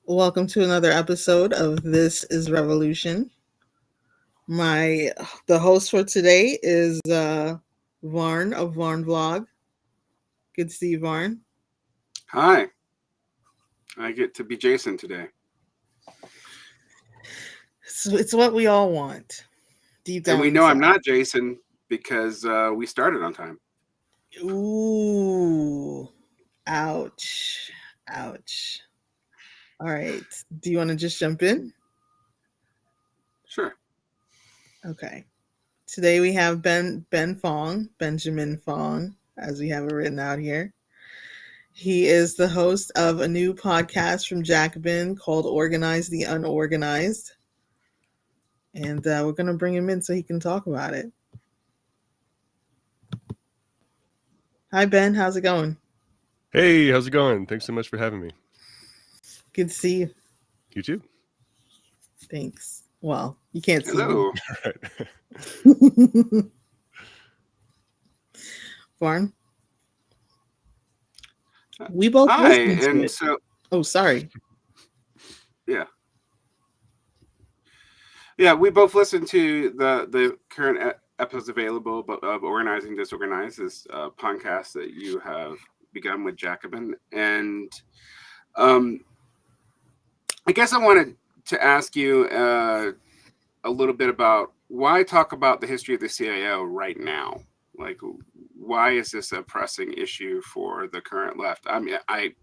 Welcome to another episode of This is Revolution. The host for today is Varn of Varn Vlog. Good to see you, Varn. Hi. I get to be Jason today. It's what we all want. Deep down. And we know I'm not Jason because we started on time. Ooh. Ouch. Ouch. All right. Do you want to just jump in? Sure. Okay. Today we have Benjamin Fong, as we have it written out here. He is the host of a new podcast from Jacobin called Organized the Unorganized. And we're going to bring him in so he can talk about it. Hi, Ben. How's it going? Hey, how's it going? Thanks so much for having me. Good to see you. You too. Thanks. Well, you can't see Hello. me. Varn? We both Hi, listened to and it. so Oh, sorry. Yeah, we both listened to the current episodes available of Organizing Disorganized, this podcast that you have begun with Jacobin. And I guess I wanted to ask you a little bit about why talk about the history of the CIO right now? Like, why is this a pressing issue for the current left? I mean, I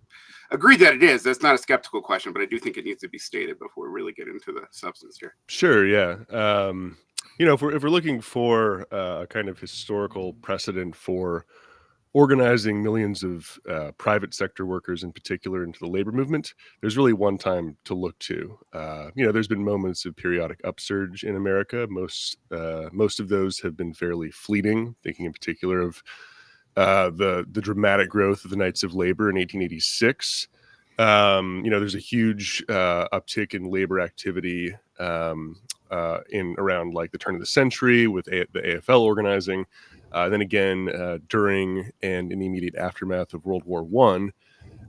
agree that it is. That's not a skeptical question, but I do think it needs to be stated before we really get into the substance here. Sure, yeah. If we're looking for a kind of historical precedent for organizing millions of private sector workers in particular into the labor movement, there's really one time to look to. There's been moments of periodic upsurge in America. Most of those have been fairly fleeting, thinking in particular of the dramatic growth of the Knights of Labor in 1886. There's a huge uptick in labor activity in around like the turn of the century with the AFL organizing. Then again, during and in the immediate aftermath of World War I.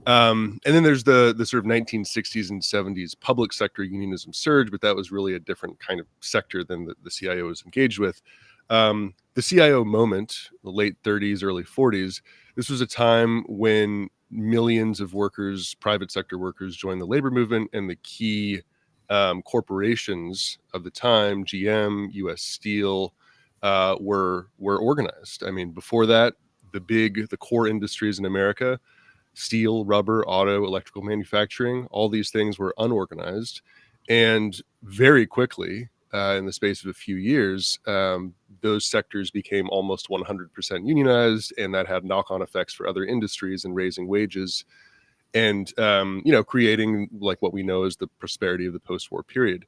And then there's the sort of 1960s and 70s public sector unionism surge, but that was really a different kind of sector than the CIO was engaged with. The CIO moment, the late 30s, early 40s, this was a time when millions of workers, private sector workers, joined the labor movement, and the key corporations of the time, GM, U.S. Steel, were organized. I mean, before that, the core industries in America, steel, rubber, auto, electrical manufacturing, all these things were unorganized. And very quickly, in the space of a few years, those sectors became almost 100% unionized, and that had knock-on effects for other industries and raising wages and, creating like what we know as the prosperity of the post-war period.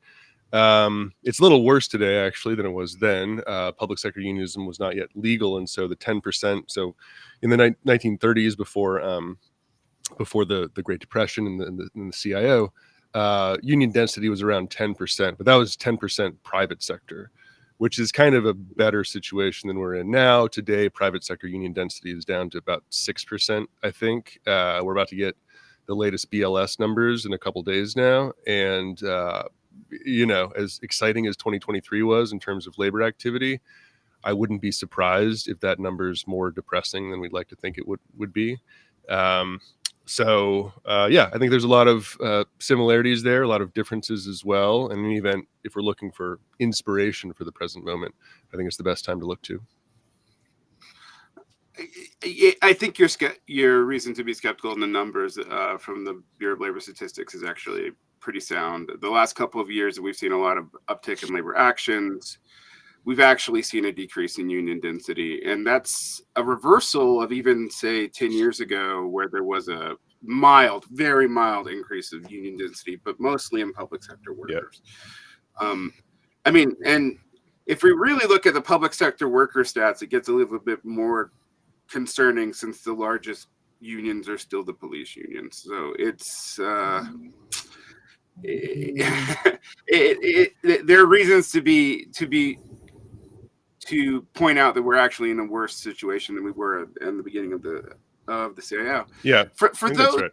It's a little worse today, actually, than it was then. Public sector unionism was not yet legal, and so the 10%. So, in the 1930s, before the Great Depression and the CIO, union density was around 10%, but that was 10% private sector, which is kind of a better situation than we're in now. Today, private sector union density is down to about 6%. I think we're about to get the latest BLS numbers in a couple days now, and as exciting as 2023 was in terms of labor activity, I wouldn't be surprised if that number is more depressing than we'd like to think it would be. I think there's a lot of similarities there, a lot of differences as well. And in any event, if we're looking for inspiration for the present moment, I think it's the best time to look to. I think your reason to be skeptical in the numbers from the Bureau of Labor Statistics is actually pretty sound. The last couple of years, we've seen a lot of uptick in labor actions. We've actually seen a decrease in union density, and that's a reversal of even, say, 10 years ago, where there was a very mild increase of union density, but mostly in public sector workers. Yep. And if we really look at the public sector worker stats, it gets a little bit more concerning, since the largest unions are still the police unions. So it's there are reasons to point out that we're actually in a worse situation than we were in the beginning of the CIO. Yeah, for those right.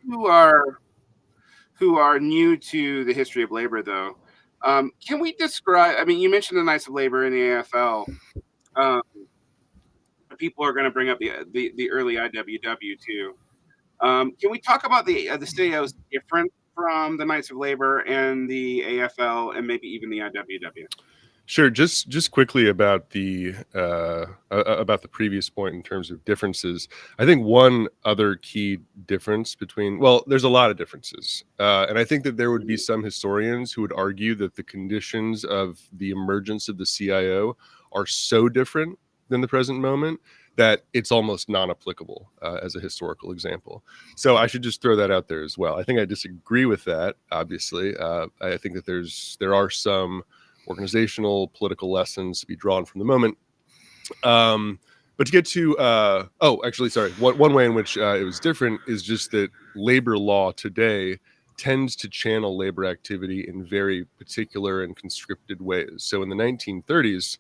who are new to the history of labor, though, can we describe? I mean, you mentioned the Knights of Labor in the AFL. Um, People are going to bring up the early IWW too. Can we talk about the CIOs different from the Knights of Labor and the AFL and maybe even the IWW? Sure. Just quickly about the previous point in terms of differences. I think one other key difference between, well, there's a lot of differences, and I think that there would be some historians who would argue that the conditions of the emergence of the CIO are so different than the present moment that it's almost non-applicable as a historical example. So I should just throw that out there as well. I think I disagree with that. Obviously, I think that there are some organizational, political lessons to be drawn from the moment. But to get to, one way in which it was different is just that labor law today tends to channel labor activity in very particular and conscripted ways. So in the 1930s,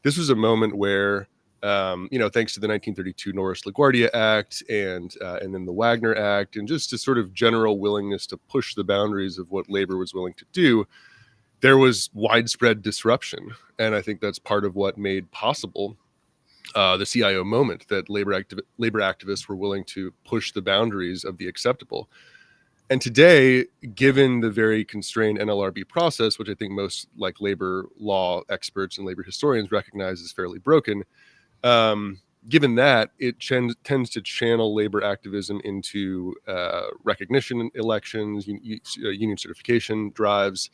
this was a moment where, thanks to the 1932 Norris LaGuardia Act and then the Wagner Act, and just a sort of general willingness to push the boundaries of what labor was willing to do, there was widespread disruption. And I think that's part of what made possible the CIO moment, that labor activists were willing to push the boundaries of the acceptable. And today, given the very constrained NLRB process, which I think most like labor law experts and labor historians recognize as fairly broken, given that, it tends to channel labor activism into recognition elections, union certification drives,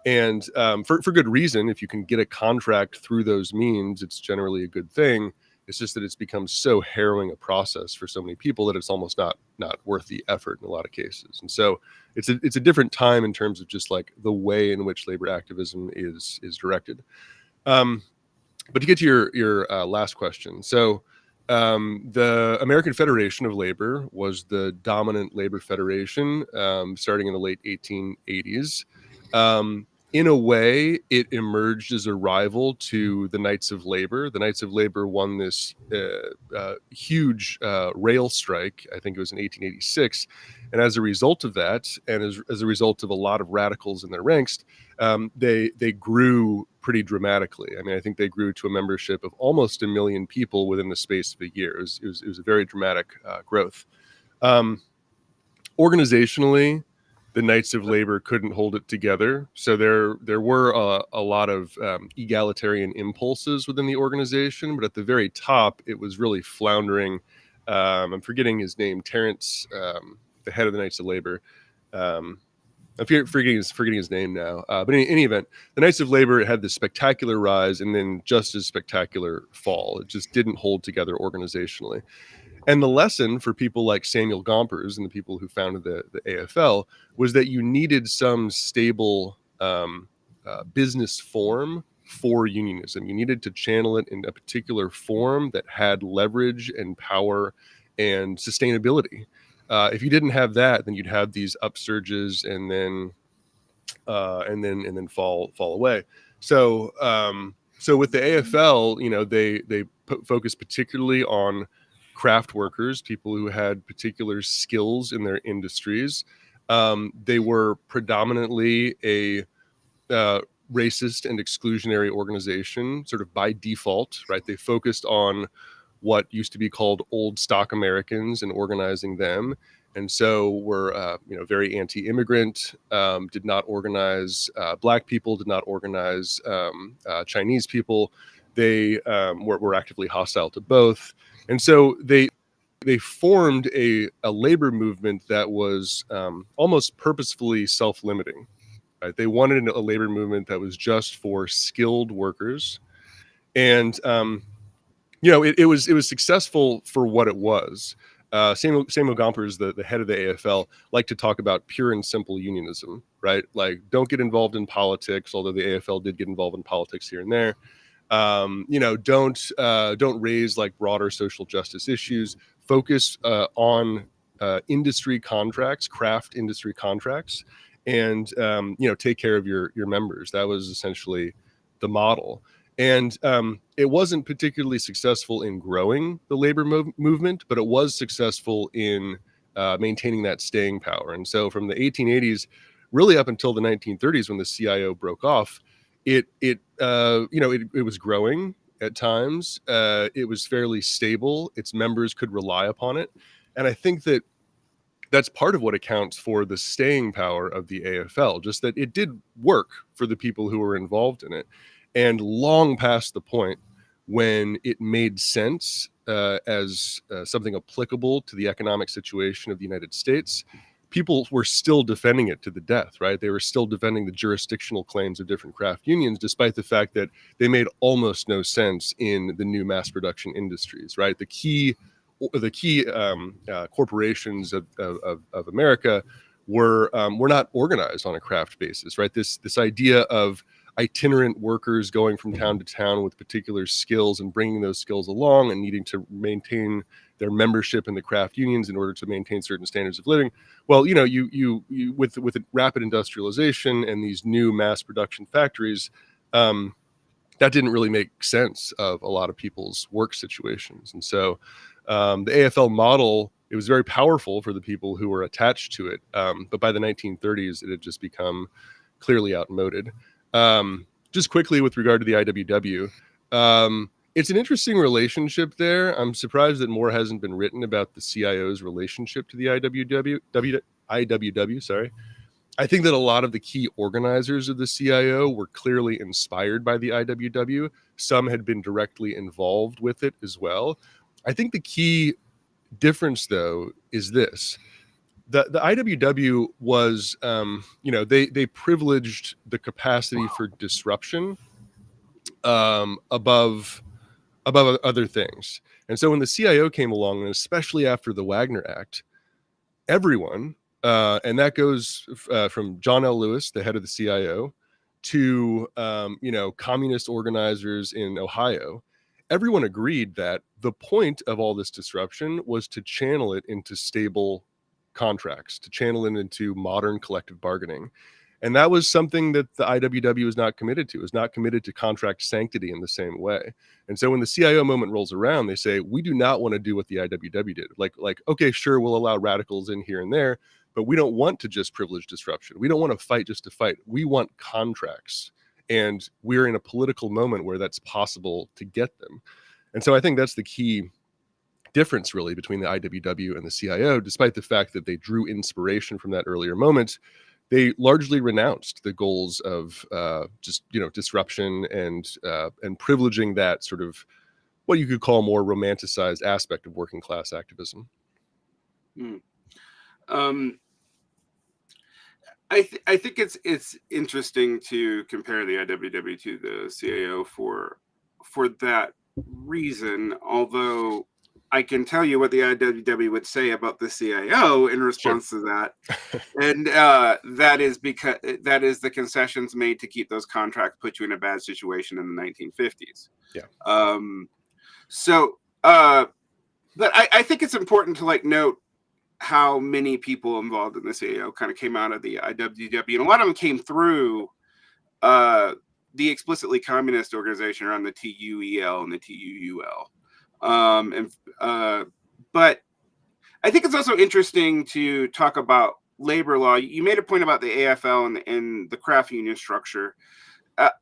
and for good reason. If you can get a contract through those means, it's generally a good thing. It's just that it's become so harrowing a process for so many people that it's almost not worth the effort in a lot of cases. And so it's a different time in terms of just like the way in which labor activism is directed. But to get to your last question, so the American Federation of Labor was the dominant labor federation starting in the late 1880s. In a way, it emerged as a rival to the Knights of Labor. The Knights of Labor won this huge rail strike, I think it was in 1886. And as a result of that, and as a result of a lot of radicals in their ranks, they grew pretty dramatically. I mean, I think they grew to a membership of almost 1 million people within the space of a year. It was a very dramatic growth. Organizationally, the Knights of Labor couldn't hold it together. So there were a lot of egalitarian impulses within the organization, but at the very top, it was really floundering. I'm forgetting his name, Terrence, the head of the Knights of Labor. I'm forgetting his name now. But in any event, the Knights of Labor had this spectacular rise and then just as spectacular fall. It just didn't hold together organizationally. And the lesson for people like Samuel Gompers and the people who founded the AFL was that you needed some stable business form for unionism. You needed to channel it in a particular form that had leverage and power and sustainability. If you didn't have that, then you'd have these upsurges and then fall away. So with the AFL, they focus particularly on craft workers, people who had particular skills in their industries. They were predominantly a racist and exclusionary organization, sort of by default, right? They focused on what used to be called old stock Americans and organizing them. And so were, very anti-immigrant, did not organize Black people, did not organize Chinese people. They were actively hostile to both. And so they formed a labor movement that was almost purposefully self-limiting. Right? They wanted a labor movement that was just for skilled workers. And it was successful for what it was. Samuel Gompers, the head of the AFL, liked to talk about pure and simple unionism, right? Like, don't get involved in politics, although the AFL did get involved in politics here and there. Don't raise like broader social justice issues. Focus on industry contracts, craft industry contracts, and take care of your members. That was essentially the model. And it wasn't particularly successful in growing the labor movement, but it was successful in maintaining that staying power. And so from the 1880s, really up until the 1930s, when the CIO broke off, it was growing at times. It was fairly stable. Its members could rely upon it. And I think that that's part of what accounts for the staying power of the AFL, just that it did work for the people who were involved in it. And long past the point when it made sense as something applicable to the economic situation of the United States, people were still defending it to the death, right? They were still defending the jurisdictional claims of different craft unions, despite the fact that they made almost no sense in the new mass production industries, right? The key corporations of America were not organized on a craft basis, right? This idea of itinerant workers going from town to town with particular skills and bringing those skills along and needing to maintain their membership in the craft unions in order to maintain certain standards of living. Well, you with rapid industrialization and these new mass production factories, that didn't really make sense of a lot of people's work situations. And so the AFL model, it was very powerful for the people who were attached to it. But by the 1930s, it had just become clearly outmoded. Just quickly with regard to the IWW, it's an interesting relationship there. I'm surprised that more hasn't been written about the CIO's relationship to the IWW, sorry. I think that a lot of the key organizers of the CIO were clearly inspired by the IWW. Some had been directly involved with it as well. I think the key difference, though, is this. The IWW was, they privileged the capacity for disruption above other things. And so when the CIO came along, and especially after the Wagner Act, everyone, and that goes from John L. Lewis, the head of the CIO, to communist organizers in Ohio, everyone agreed that the point of all this disruption was to channel it into stable contracts, to channel it into modern collective bargaining. And that was something that the IWW is not committed to, is not committed to contract sanctity in the same way. And so when the CIO moment rolls around, they say, we do not want to do what the IWW did. Like, okay, sure, we'll allow radicals in here and there, but we don't want to just privilege disruption. We don't want to fight just to fight. We want contracts. And we're in a political moment where that's possible to get them. And so I think that's the key difference really between the IWW and the CIO, despite the fact that they drew inspiration from that earlier moment. They largely renounced the goals of disruption and privileging that sort of what you could call more romanticized aspect of working class activism. I think it's interesting to compare the IWW to the CIO for that reason, although I can tell you what the IWW would say about the CIO in response to that. And that is because that is the concessions made to keep those contracts put you in a bad situation in the 1950s. Yeah. But I think it's important to note how many people involved in the CIO kind of came out of the IWW. And a lot of them came through the explicitly communist organization around the TUEL and the TUUL. But I think it's also interesting to talk about labor law. You made a point about the AFL and the craft union structure.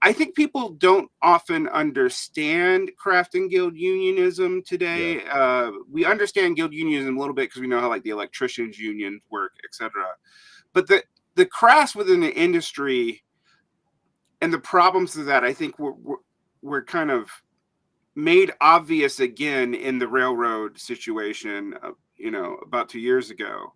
I think people don't often understand craft and guild unionism today. Yeah. We understand guild unionism a little bit because we know how the electricians unions work, etc. But the crafts within the industry and the problems of that, I think, were kind of made obvious again in the railroad situation, about 2 years ago,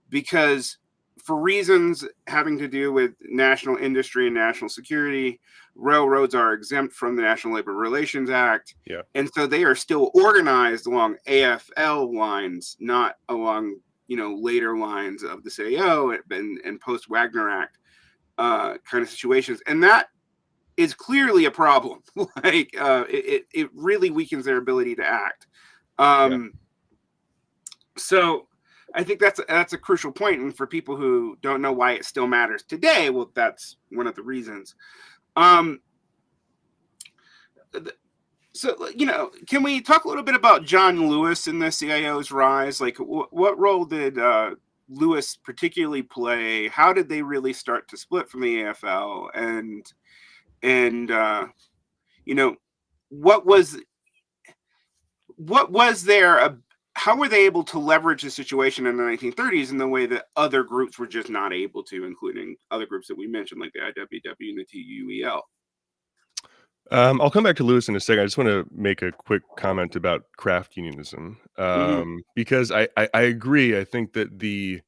because for reasons having to do with national industry and national security, railroads are exempt from the National Labor Relations Act. Yeah. And so they are still organized along AFL lines, not along, later lines of the CIO and post-Wagner Act kind of situations. And that is clearly a problem. It really weakens their ability to act. So I think that's a crucial point. And for people who don't know why it still matters today, well, that's one of the reasons. So, can we talk a little bit about John Lewis in the CIO's rise? Like, what role did Lewis particularly play? How did they really start to split from the AFL? And what was there? How were they able to leverage the situation in the 1930s in the way that other groups were just not able to, including other groups that we mentioned, like the IWW and the TUEL? I'll come back to Lewis in a second. I just want to make a quick comment about craft unionism, Mm-hmm. because I agree. I think that the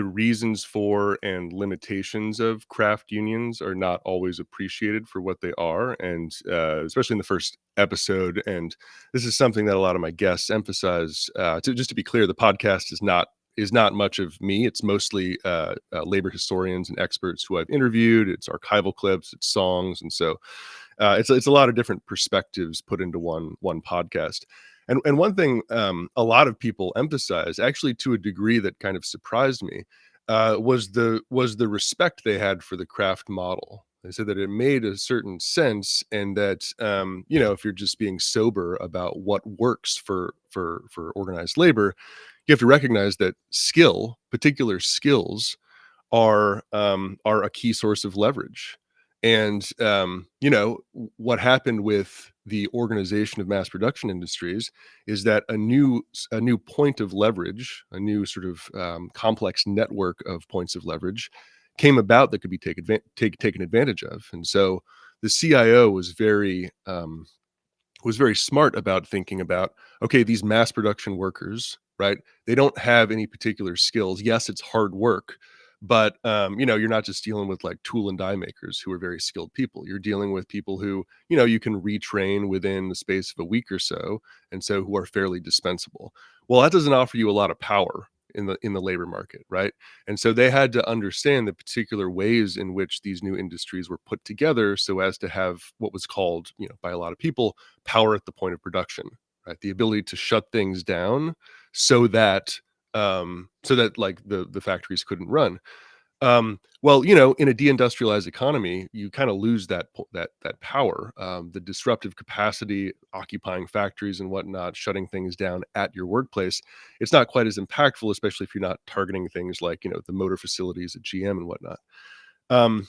reasons for and limitations of craft unions are not always appreciated for what they are, and especially in the first episode. And this is something that a lot of my guests emphasize. Just to be clear, the podcast is not much of me. It's mostly labor historians and experts who I've interviewed. It's archival clips, it's songs, and so it's a lot of different perspectives put into one podcast. And one thing a lot of people emphasize, actually to a degree that kind of surprised me, was the respect they had for the craft model. They said that it made a certain sense, and that if you're just being sober about what works for organized labor, you have to recognize that particular skills, are a key source of leverage. And what happened with the organization of mass production industries is that a new point of leverage, a new sort of complex network of points of leverage, came about that could be taken advantage of. And so the CIO was very smart about thinking about, okay, these mass production workers, right? They don't have any particular skills. Yes, it's hard work, but you're not just dealing with like tool and die makers who are very skilled people. You're dealing with people who, you can retrain within the space of a week or so, and so who are fairly dispensable. Well, that doesn't offer you a lot of power in the labor market, right? And so they had to understand the particular ways in which these new industries were put together so as to have what was called, by a lot of people, power at the point of production, right? The ability to shut things down so that like the factories couldn't run. Well, in a deindustrialized economy, you kind of lose that power, the disruptive capacity, occupying factories and whatnot, shutting things down at your workplace. It's not quite as impactful, especially if you're not targeting things like the motor facilities at GM and whatnot. Um,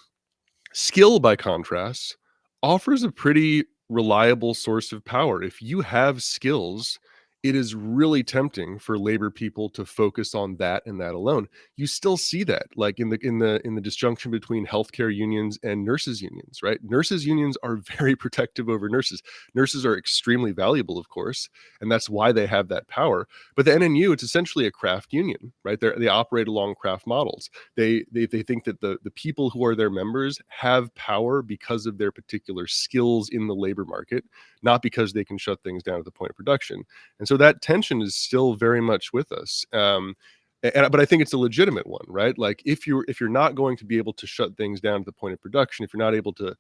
Skill, by contrast, offers a pretty reliable source of power. If you have skills, it is really tempting for labor people to focus on that and that alone. You still see that, like in the disjunction between healthcare unions and nurses unions, right? Nurses unions are very protective over nurses. Nurses are extremely valuable, of course, and that's why they have that power. But the NNU, it's essentially a craft union, right? They operate along craft models. They think that the people who are their members have power because of their particular skills in the labor market, not because they can shut things down at the point of production. And so that tension is still very much with us. But I think it's a legitimate one, right? Like if you're not going to be able to shut things down at the point of production, if you're not able to,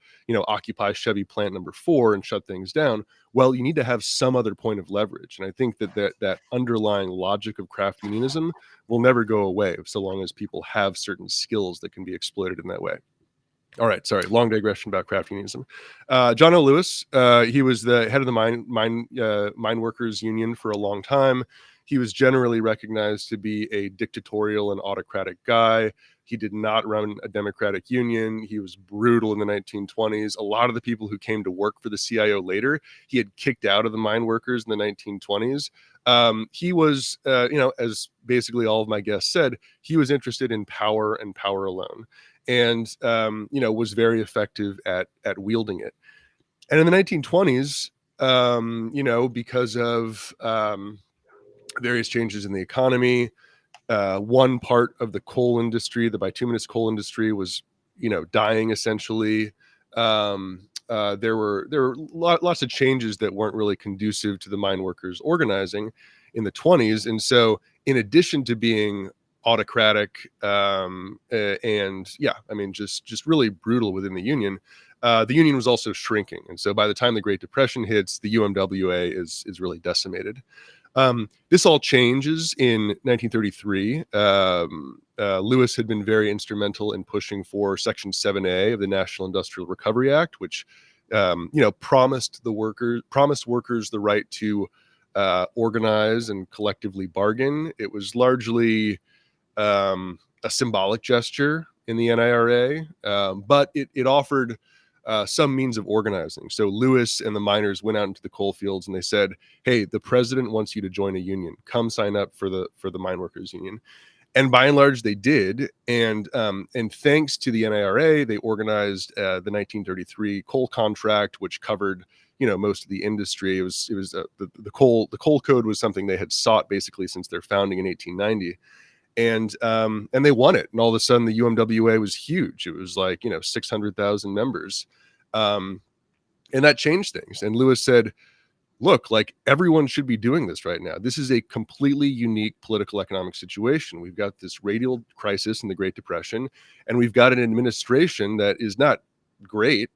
occupy Chevy plant number 4 and shut things down, well, you need to have some other point of leverage. And I think that underlying logic of craft unionism will never go away so long as people have certain skills that can be exploited in that way. All right, sorry, long digression about craft unionism. John O. Lewis, he was the head of the mine workers union for a long time. He was generally recognized to be a dictatorial and autocratic guy. He did not run a democratic union. He was brutal in the 1920s. A lot of the people who came to work for the CIO later, he had kicked out of the mine workers in the 1920s. He was, as basically all of my guests said, he was interested in power and power alone, and was very effective at wielding it. And in the 1920s, because of various changes in the economy, one part of the coal industry, the bituminous coal industry, was dying essentially. There were lots of changes that weren't really conducive to the mine workers organizing in the 20s, and so in addition to being autocratic and just really brutal within the union was also shrinking. And so by the time the Great Depression hits, the UMWA is really decimated. This all changes in 1933. Lewis had been very instrumental in pushing for Section 7A of the National Industrial Recovery Act, which promised workers the right to organize and collectively bargain. It was largely a symbolic gesture in the NIRA, but it offered some means of organizing. So Lewis and the miners went out into the coal fields and they said, "Hey, the president wants you to join a union. Come sign up for the mine workers union." And by and large, they did. And thanks to the NIRA, they organized the 1933 coal contract, which covered most of the industry. It was the coal code was something they had sought basically since their founding in 1890. And they won it, and all of a sudden the UMWA was huge. It was like 600,000 members, and that changed things. And Lewis said, "Look, like everyone should be doing this right now. This is a completely unique political economic situation. We've got this radial crisis in the Great Depression, and we've got an administration that is not great,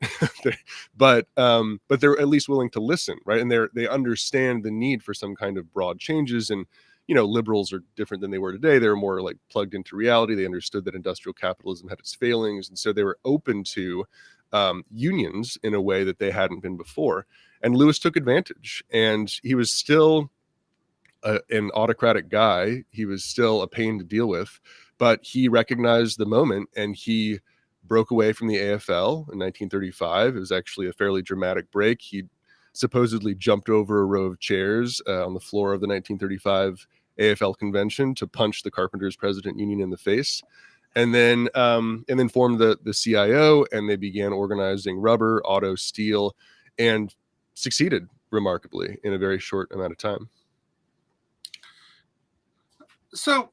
but they're at least willing to listen, right? And they understand the need for some kind of broad changes. And liberals are different than they were today. They were more like plugged into reality. They understood that industrial capitalism had its failings, and so they were open to unions in a way that they hadn't been before. And Lewis took advantage, and he was still an autocratic guy. He was still a pain to deal with, but he recognized the moment and he broke away from the AFL in 1935. It was actually a fairly dramatic break. He supposedly jumped over a row of chairs on the floor of the 1935 AFL convention to punch the Carpenters President Union in the face. And then formed the CIO, and they began organizing rubber, auto, steel, and succeeded remarkably in a very short amount of time. So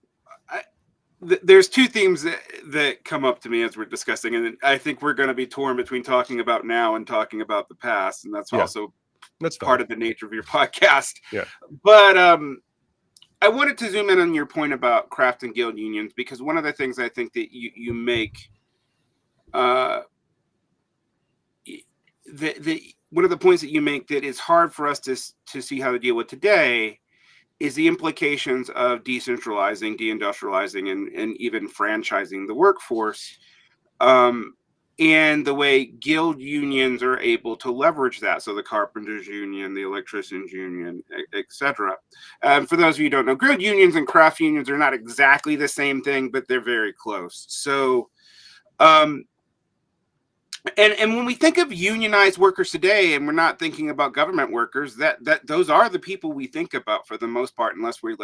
there's two themes that come up to me as we're discussing, and I think we're going to be torn between talking about now and talking about the past, and that's also part of the nature of your podcast. Yeah. But I wanted to zoom in on your point about craft and guild unions, because one of the things I think that you make, one of the points that you make that is hard for us to see how to deal with today is the implications of decentralizing, deindustrializing, and even franchising the workforce, and the way guild unions are able to leverage that. So the carpenters union, the electricians union, etc. For those of you who don't know, guild unions and craft unions are not exactly the same thing, but they're very close. So, and when we think of unionized workers today, and we're not thinking about government workers, that those are the people we think about for the most part, unless we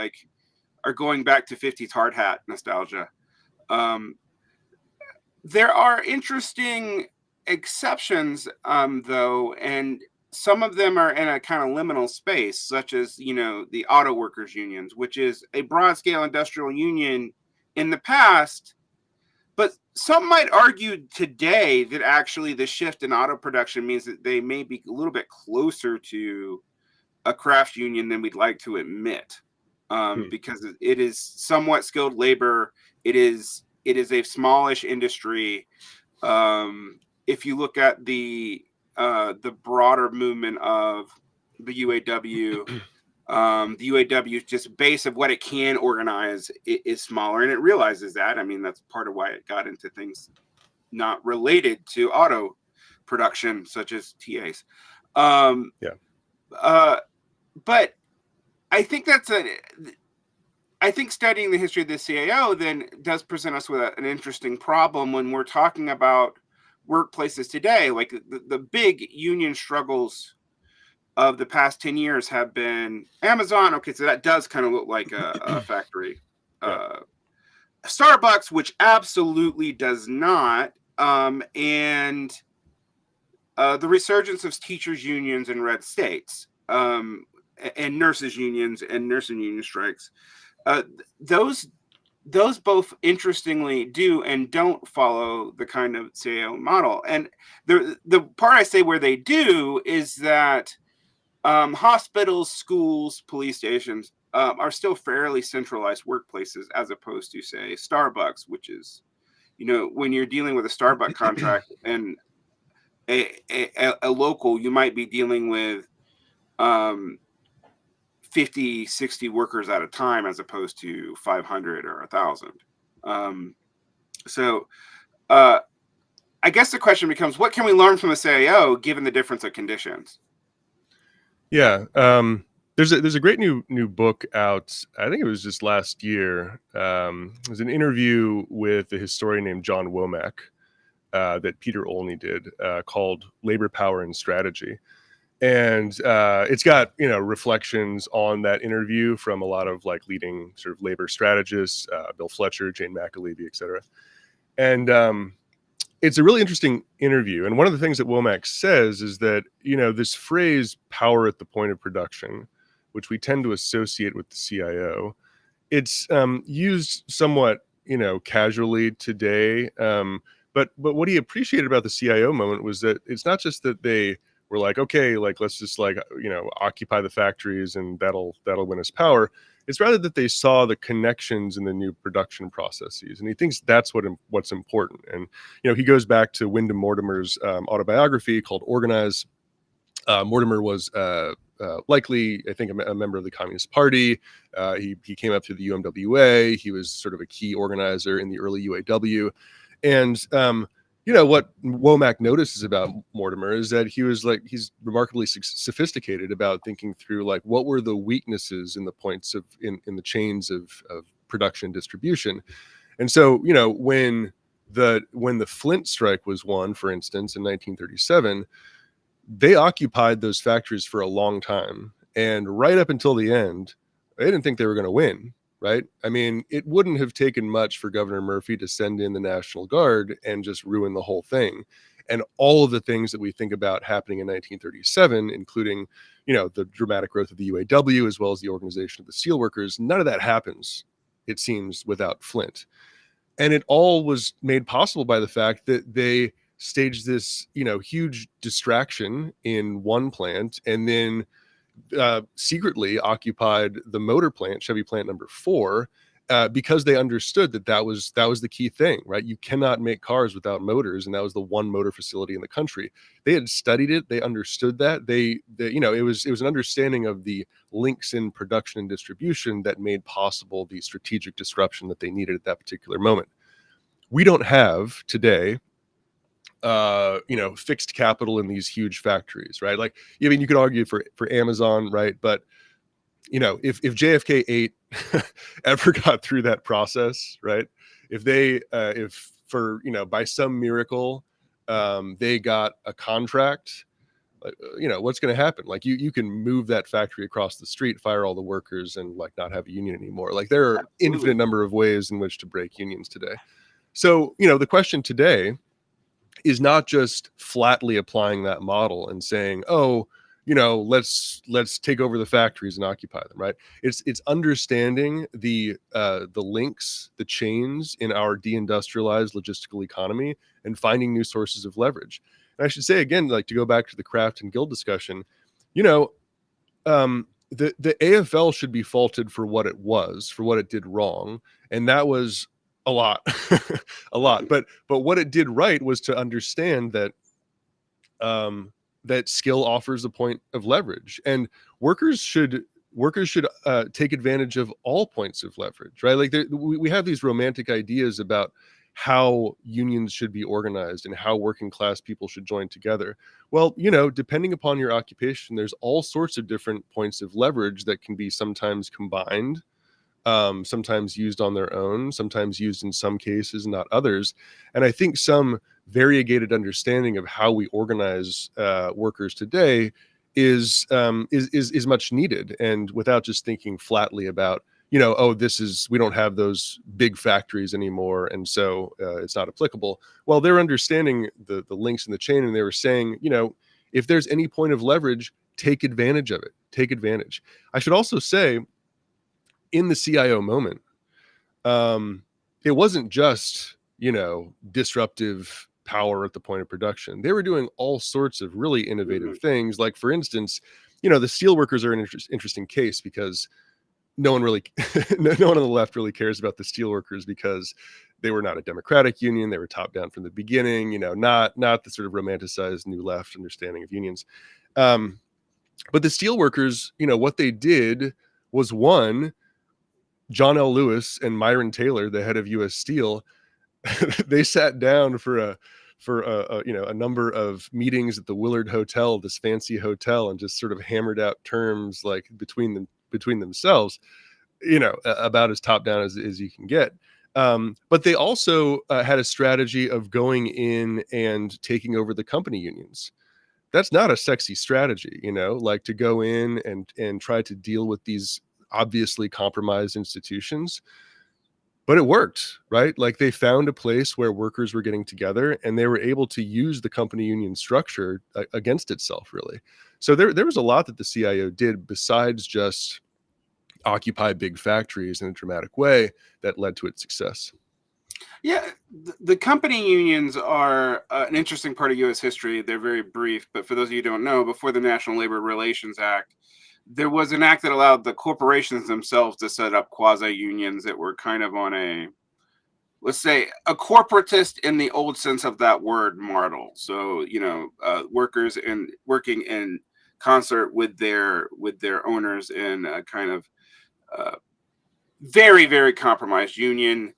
are going back to 50s hard hat nostalgia. There are interesting exceptions, though, and some of them are in a kind of liminal space, such as the auto workers unions, which is a broad scale industrial union in the past. But some might argue today that actually the shift in auto production means that they may be a little bit closer to a craft union than we'd like to admit, because it is somewhat skilled labor. It is a smallish industry. If you look at the broader movement of the UAW, the UAW's just base of what it can organize is smaller, and it realizes that. I mean, that's part of why it got into things not related to auto production, such as TAs. But I think I think studying the history of the CAO then does present us with an interesting problem when we're talking about workplaces today. Like the big union struggles of the past 10 years have been Amazon. Okay, so that does kind of look like a factory. Starbucks, which absolutely does not. And the resurgence of teachers' unions in red states, and nurses' unions and nursing union strikes. Those both interestingly do and don't follow the kind of CAO model. And the part I say where they do is that hospitals, schools, police stations are still fairly centralized workplaces, as opposed to, say, Starbucks, which is, when you're dealing with a Starbucks contract and a local, you might be dealing with 50, 60 workers at a time, as opposed to 500 or 1,000. I guess the question becomes, what can we learn from the CIO given the difference of conditions? Yeah. There's a great new book out. I think it was just last year. It was an interview with a historian named John Womack that Peter Olney did called Labor, Power, and Strategy. And it's got, reflections on that interview from a lot of like leading sort of labor strategists, Bill Fletcher, Jane McAlevey, et cetera. And it's a really interesting interview. And one of the things that Womack says is that, this phrase power at the point of production, which we tend to associate with the CIO, it's used somewhat, casually today. But what he appreciated about the CIO moment was that it's not just that they were like, okay, like let's just like, occupy the factories and that'll win us power. It's rather that they saw the connections in the new production processes, and he thinks that's what's important. And he goes back to Wyndham Mortimer's autobiography called Organized. Mortimer was likely, I think, a member of the Communist Party. He came up through the UMWA. He was sort of a key organizer in the early UAW. And what Womack notices about Mortimer is that he's remarkably sophisticated about thinking through like what were the weaknesses in the points of in the chains of production distribution. And so when the Flint strike was won, for instance, in 1937, they occupied those factories for a long time, and right up until the end they didn't think they were going to win. Right. I mean, it wouldn't have taken much for Governor Murphy to send in the National Guard and just ruin the whole thing. And all of the things that we think about happening in 1937, including, the dramatic growth of the UAW, as well as the organization of the steelworkers, none of that happens, it seems, without Flint. And it all was made possible by the fact that they staged this, huge distraction in one plant and then secretly occupied the motor plant, Chevy plant number 4, because they understood that was the key thing, right? You cannot make cars without motors, and that was the one motor facility in the country. They had studied it, they understood that. It was an understanding of the links in production and distribution that made possible the strategic disruption that they needed at that particular moment. We don't have today fixed capital in these huge factories, right? Like, I mean, you could argue for Amazon, right? But if JFK 8 ever got through that process, right? If by some miracle they got a contract, what's going to happen? Like you can move that factory across the street, fire all the workers, and like not have a union anymore. Like there are infinite number of ways in which to break unions today. So the question today is not just flatly applying that model and saying, oh, let's take over the factories and occupy them, right? It's understanding the links, the chains in our deindustrialized logistical economy and finding new sources of leverage. And I should say again, like to go back to the craft and guild discussion, the AFL should be faulted for what it was, for what it did wrong, and that was a lot. But what it did right was to understand that that skill offers a point of leverage, and workers should take advantage of all points of leverage, right? Like we have these romantic ideas about how unions should be organized and how working class people should join together. Well, depending upon your occupation, there's all sorts of different points of leverage that can be sometimes combined, sometimes used on their own, sometimes used in some cases, not others. And I think some variegated understanding of how we organize workers today is much needed. And without just thinking flatly about, we don't have those big factories anymore, and so it's not applicable. Well, they're understanding the links in the chain, and they were saying, if there's any point of leverage, take advantage of it. Take advantage. I should also say, in the CIO moment, it wasn't just, disruptive power at the point of production. They were doing all sorts of really innovative things. Like, for instance, the steelworkers are an interesting case because no one on the left really cares about the steelworkers because they were not a democratic union. They were top down from the beginning, not the sort of romanticized new left understanding of unions. But the steelworkers, what they did was, one, John L. Lewis and Myron Taylor, the head of U.S. Steel, they sat down for for a number of meetings at the Willard Hotel, this fancy hotel, and just sort of hammered out terms like between themselves, about as top down as you can get. But they also had a strategy of going in and taking over the company unions. That's not a sexy strategy, like to go in and try to deal with these obviously compromised institutions. But it worked, right? Like they found a place where workers were getting together and they were able to use the company union structure against itself, really. So there was a lot that the CIO did besides just occupy big factories in a dramatic way that led to its success. Yeah, the company unions are an interesting part of U.S. history. They're very brief, but for those of you who don't know, before the National Labor Relations Act, there was an act that allowed the corporations themselves to set up quasi-unions that were kind of on a, let's say, a corporatist in the old sense of that word model. So, workers working in concert with their owners in a kind of very, very compromised union.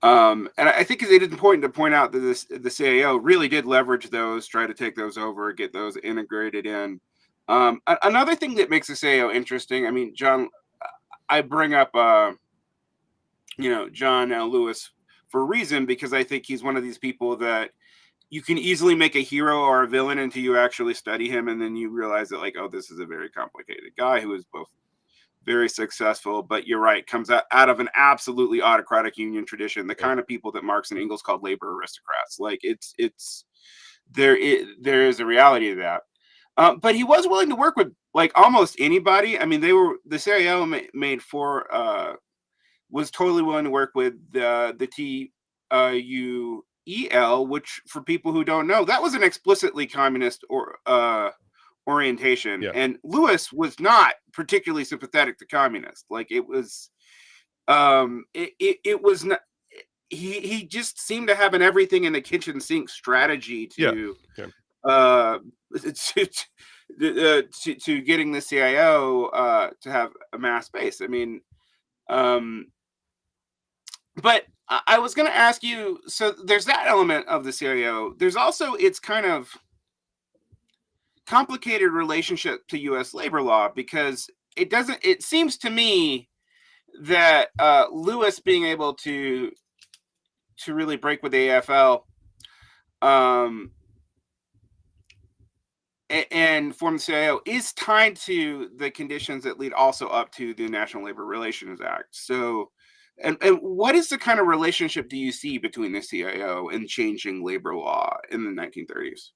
And I think it is important to point out that the CAO really did leverage those, try to take those over, get those integrated in. Another thing that makes the CAO interesting, I mean, John, I bring up, John Lewis for a reason, because I think he's one of these people that you can easily make a hero or a villain until you actually study him. And then you realize that, like, oh, this is a very complicated guy who is both very successful, but you're right, comes out of an absolutely autocratic union tradition, the kind of people that Marx and Engels called labor aristocrats. Like there is a reality to that. But he was willing to work with like almost anybody. I mean, the CIO was totally willing to work with the TUEL, which for people who don't know, that was an explicitly communist orientation. Yeah. And Lewis was not particularly sympathetic to communists. Like it was it was not, he just seemed to have an everything in the kitchen sink strategy to to getting the CIO to have a mass base. I mean, but I was going to ask you, so there's that element of the CIO. There's also its kind of complicated relationship to U.S. labor law, because it seems to me that Lewis being able to really break with the AFL and form the CIO is tied to the conditions that lead also up to the National Labor Relations Act. So, and what is the kind of relationship do you see between the CIO and changing labor law in the 1930s?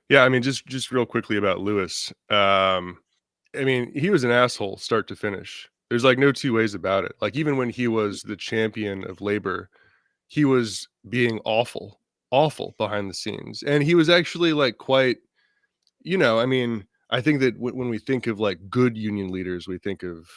Yeah, I mean, just real quickly about Lewis. I mean, he was an asshole start to finish. There's like no two ways about it. Like even when he was the champion of labor, he was being awful behind the scenes. And he was actually like quite, I mean, I think that when we think of like good union leaders, we think of,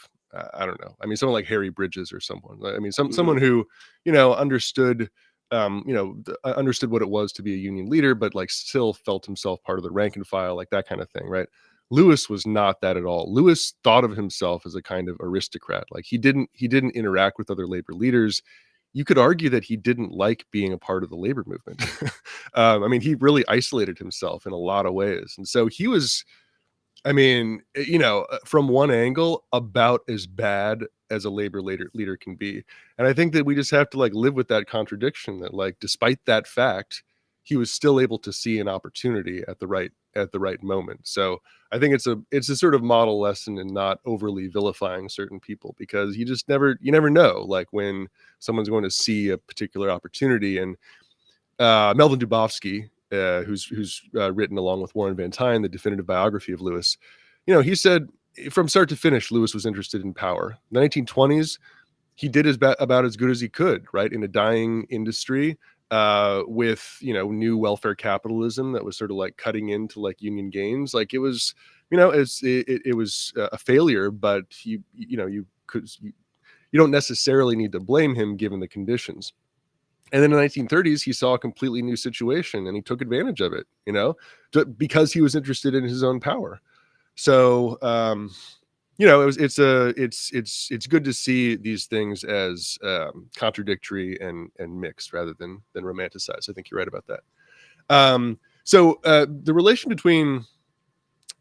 I don't know. I mean, someone like Harry Bridges or someone. I mean, someone who, understood understood what it was to be a union leader, but like still felt himself part of the rank and file, like that kind of thing, right? Lewis was not that at all. Lewis thought of himself as a kind of aristocrat. Like he didn't interact with other labor leaders. You could argue that he didn't like being a part of the labor movement. I mean, he really isolated himself in a lot of ways. And so he was, I mean, from one angle, about as bad as a labor leader can be. And I think that we just have to like live with that contradiction, that like, despite that fact, he was still able to see an opportunity at the right moment. So I think it's a sort of model lesson in not overly vilifying certain people, because you never know, like when someone's going to see a particular opportunity. And Melvin Dubofsky, who's written along with Warren Van Tyne the definitive biography of Lewis, he said from start to finish, Lewis was interested in power. In the 1920s, he did about as good as he could, right, in a dying industry, with new welfare capitalism that was sort of like cutting into like union gains. Like it was, it was a failure, but you don't necessarily need to blame him given the conditions. And then in the 1930s, he saw a completely new situation and he took advantage of it, because he was interested in his own power. So, it's good to see these things as contradictory and mixed rather than romanticized. I think you're right about that. So the relation between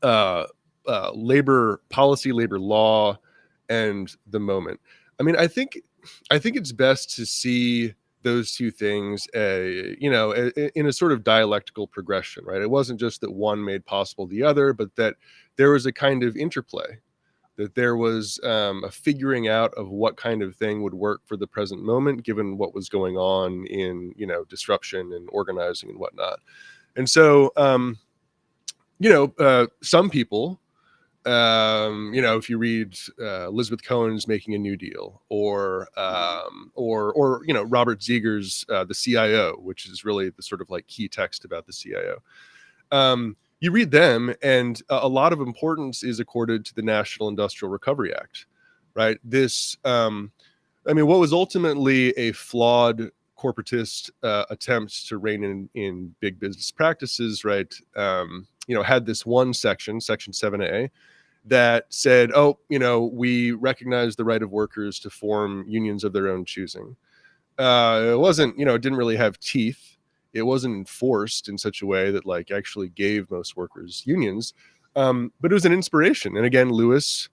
labor policy, labor law, and the moment. I mean, I think it's best to see those two things, in a sort of dialectical progression, right? It wasn't just that one made possible the other, but that there was a kind of interplay, that there was a figuring out of what kind of thing would work for the present moment, given what was going on in, disruption and organizing and whatnot. And so, some people, if you read Elizabeth Cohen's Making a New Deal, or Robert Zieger's The CIO, which is really the sort of like key text about the CIO. You read them, and a lot of importance is accorded to the National Industrial Recovery Act, right? This, what was ultimately a flawed corporatist attempt to rein in big business practices, right? Had this one section 7A, that said, we recognize the right of workers to form unions of their own choosing. It wasn't, it didn't really have teeth. It wasn't enforced in such a way that like actually gave most workers unions. But it was an inspiration. And again, Lewis,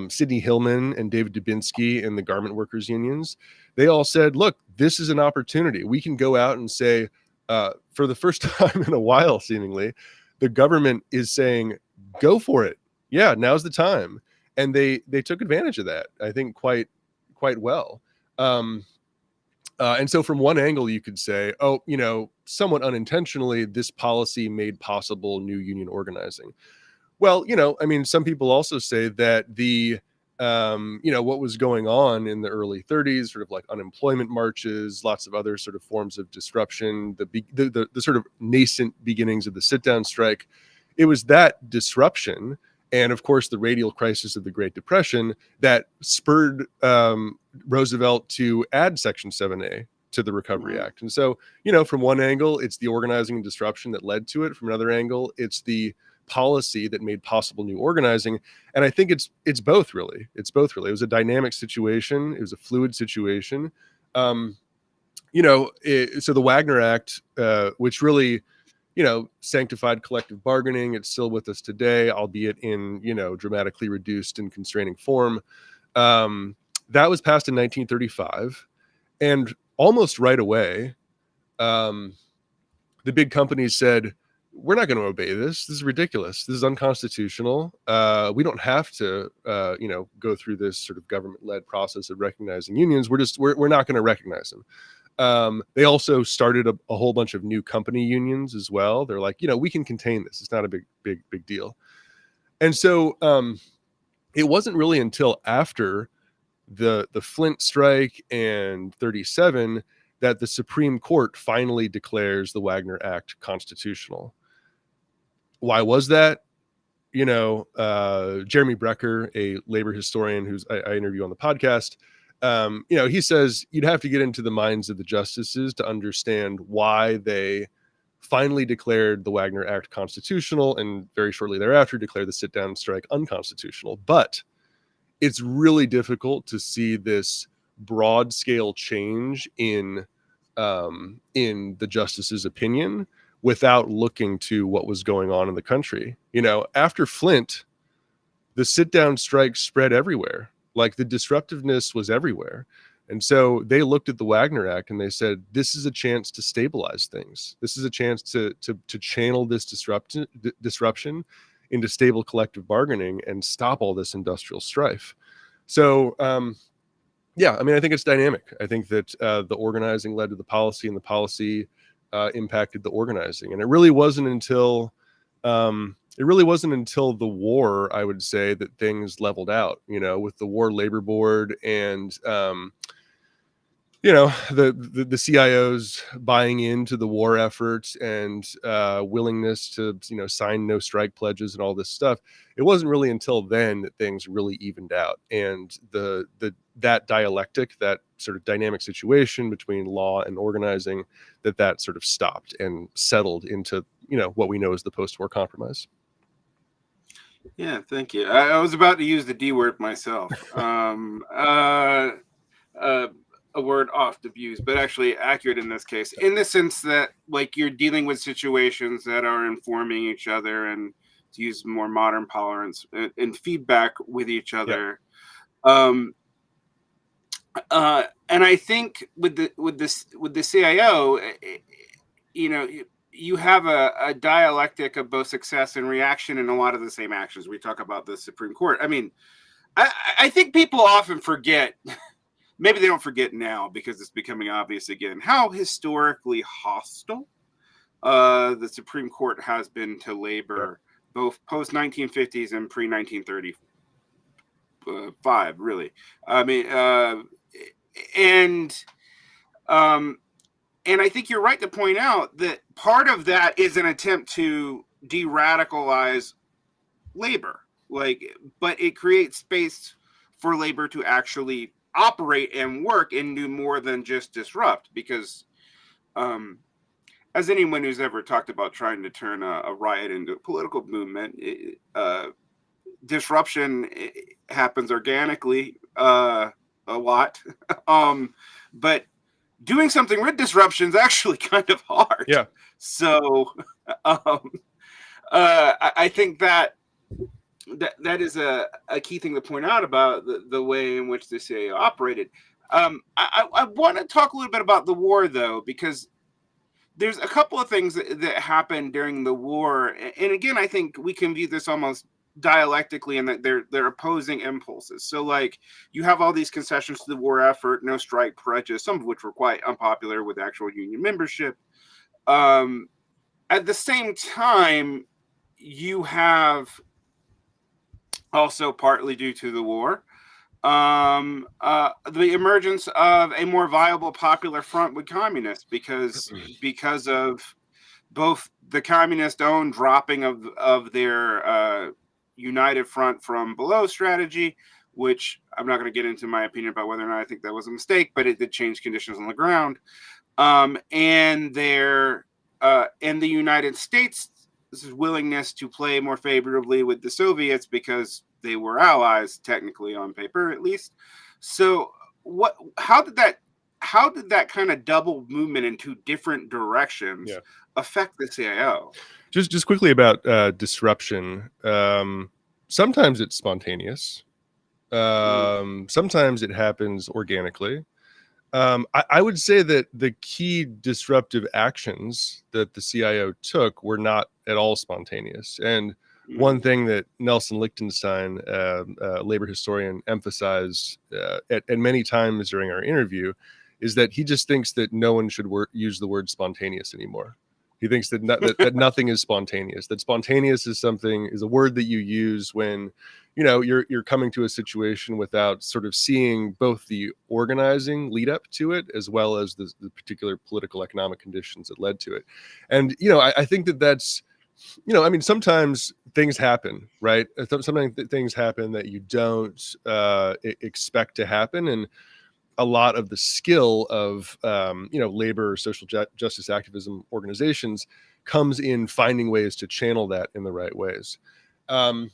Sidney Hillman, and David Dubinsky and the garment workers unions, they all said, look, this is an opportunity. We can go out and say, for the first time in a while, seemingly, the government is saying, go for it. Yeah, now's the time. And they took advantage of that, I think, quite well. And so from one angle, you could say, somewhat unintentionally, this policy made possible new union organizing. Well, some people also say that the, what was going on in the early 30s, sort of like unemployment marches, lots of other sort of forms of disruption, the sort of nascent beginnings of the sit-down strike, it was that disruption, and of course the radial crisis of the Great Depression, that spurred Roosevelt to add Section 7A to the Recovery Act. And so, from one angle, it's the organizing and disruption that led to it. From another angle, it's the policy that made possible new organizing. And I think it's both really. It was a dynamic situation. It was a fluid situation. So the Wagner Act, which really, sanctified collective bargaining. It's still with us today, albeit in, dramatically reduced and constraining form. That was passed in 1935. And almost right away, the big companies said, we're not going to obey this. This is ridiculous. This is unconstitutional. We don't have to, go through this sort of government-led process of recognizing unions. We're not going to recognize them. They also started a whole bunch of new company unions as well. They're like, we can contain this. It's not a big deal. And so it wasn't really until after the Flint strike and 37 that the Supreme Court finally declares the Wagner Act constitutional. Why was that? Jeremy Brecker, a labor historian who's I interview on the podcast, he says you'd have to get into the minds of the justices to understand why they finally declared the Wagner Act constitutional and very shortly thereafter declared the sit-down strike unconstitutional. But it's really difficult to see this broad-scale change in the justice's opinion without looking to what was going on in the country. After Flint, the sit-down strike spread everywhere. Like the disruptiveness was everywhere. And so they looked at the Wagner Act and they said, this is a chance to stabilize things. This is a chance to channel this disruption into stable collective bargaining and stop all this industrial strife. So, I think it's dynamic. I think that the organizing led to the policy, and the policy impacted the organizing. And it really wasn't until the war, I would say, that things leveled out, with the War Labor Board and, the CIOs buying into the war efforts and willingness to, sign no strike pledges and all this stuff. It wasn't really until then that things really evened out. And that dialectic, that sort of dynamic situation between law and organizing, that sort of stopped and settled into, what we know as the post-war compromise. Yeah, thank you. I was about to use the D word myself. Uh, a word oft abused, but actually accurate in this case, in the sense that like you're dealing with situations that are informing each other, and to use more modern tolerance and feedback with each Yeah. other. Um, and I think with the CIO, you know, you have a dialectic of both success and reaction in a lot of the same actions. We talk about the Supreme Court. I mean, I think people often forget, maybe they don't forget now because it's becoming obvious again, how historically hostile the Supreme Court has been to Yeah. labor, both post 1950s and pre 1935, really. I mean, and um, and I think you're right to point out that part of that is an attempt to de-radicalize labor, like, but it creates space for labor to actually operate and work and do more than just disrupt. Because, as anyone who's ever talked about trying to turn a riot into a political movement, disruption happens organically a lot, but doing something with disruption is actually kind of hard. Yeah. So, um, I think that is a key thing to point out about the way in which the CIA operated. I want to talk a little bit about the war, though, because there's a couple of things that happened during the war, and again, I think we can view this almost dialectically, in that they're opposing impulses. So, like, you have all these concessions to the war effort, no strike pledges, some of which were quite unpopular with actual union membership. Um, at the same time, you have also, partly due to the war, the emergence of a more viable popular front with communists, because of both the communist own dropping of their united front from below strategy, which I'm not going to get into my opinion about whether or not I think that was a mistake, but it did change conditions on the ground, and their and the United States' willingness to play more favorably with the Soviets because they were allies, technically, on paper at least. So, what? How did that kind of double movement in two different directions Yeah. affect the CIO? Just quickly about disruption. Sometimes it's spontaneous. Mm, Sometimes it happens organically. I would say that the key disruptive actions that the CIO took were not at all spontaneous. And one mm, thing that Nelson Lichtenstein, labor historian, emphasized at many times during our interview is that he just thinks that no one should use the word spontaneous anymore. He thinks that, that nothing is spontaneous. That spontaneous is a word that you use when you're coming to a situation without sort of seeing both the organizing lead up to it as well as the particular political economic conditions that led to it. And I think that's I mean, sometimes things happen, right? Sometimes things happen that you don't expect to happen, and a lot of the skill of labor or social justice activism organizations comes in finding ways to channel that in the right ways. um,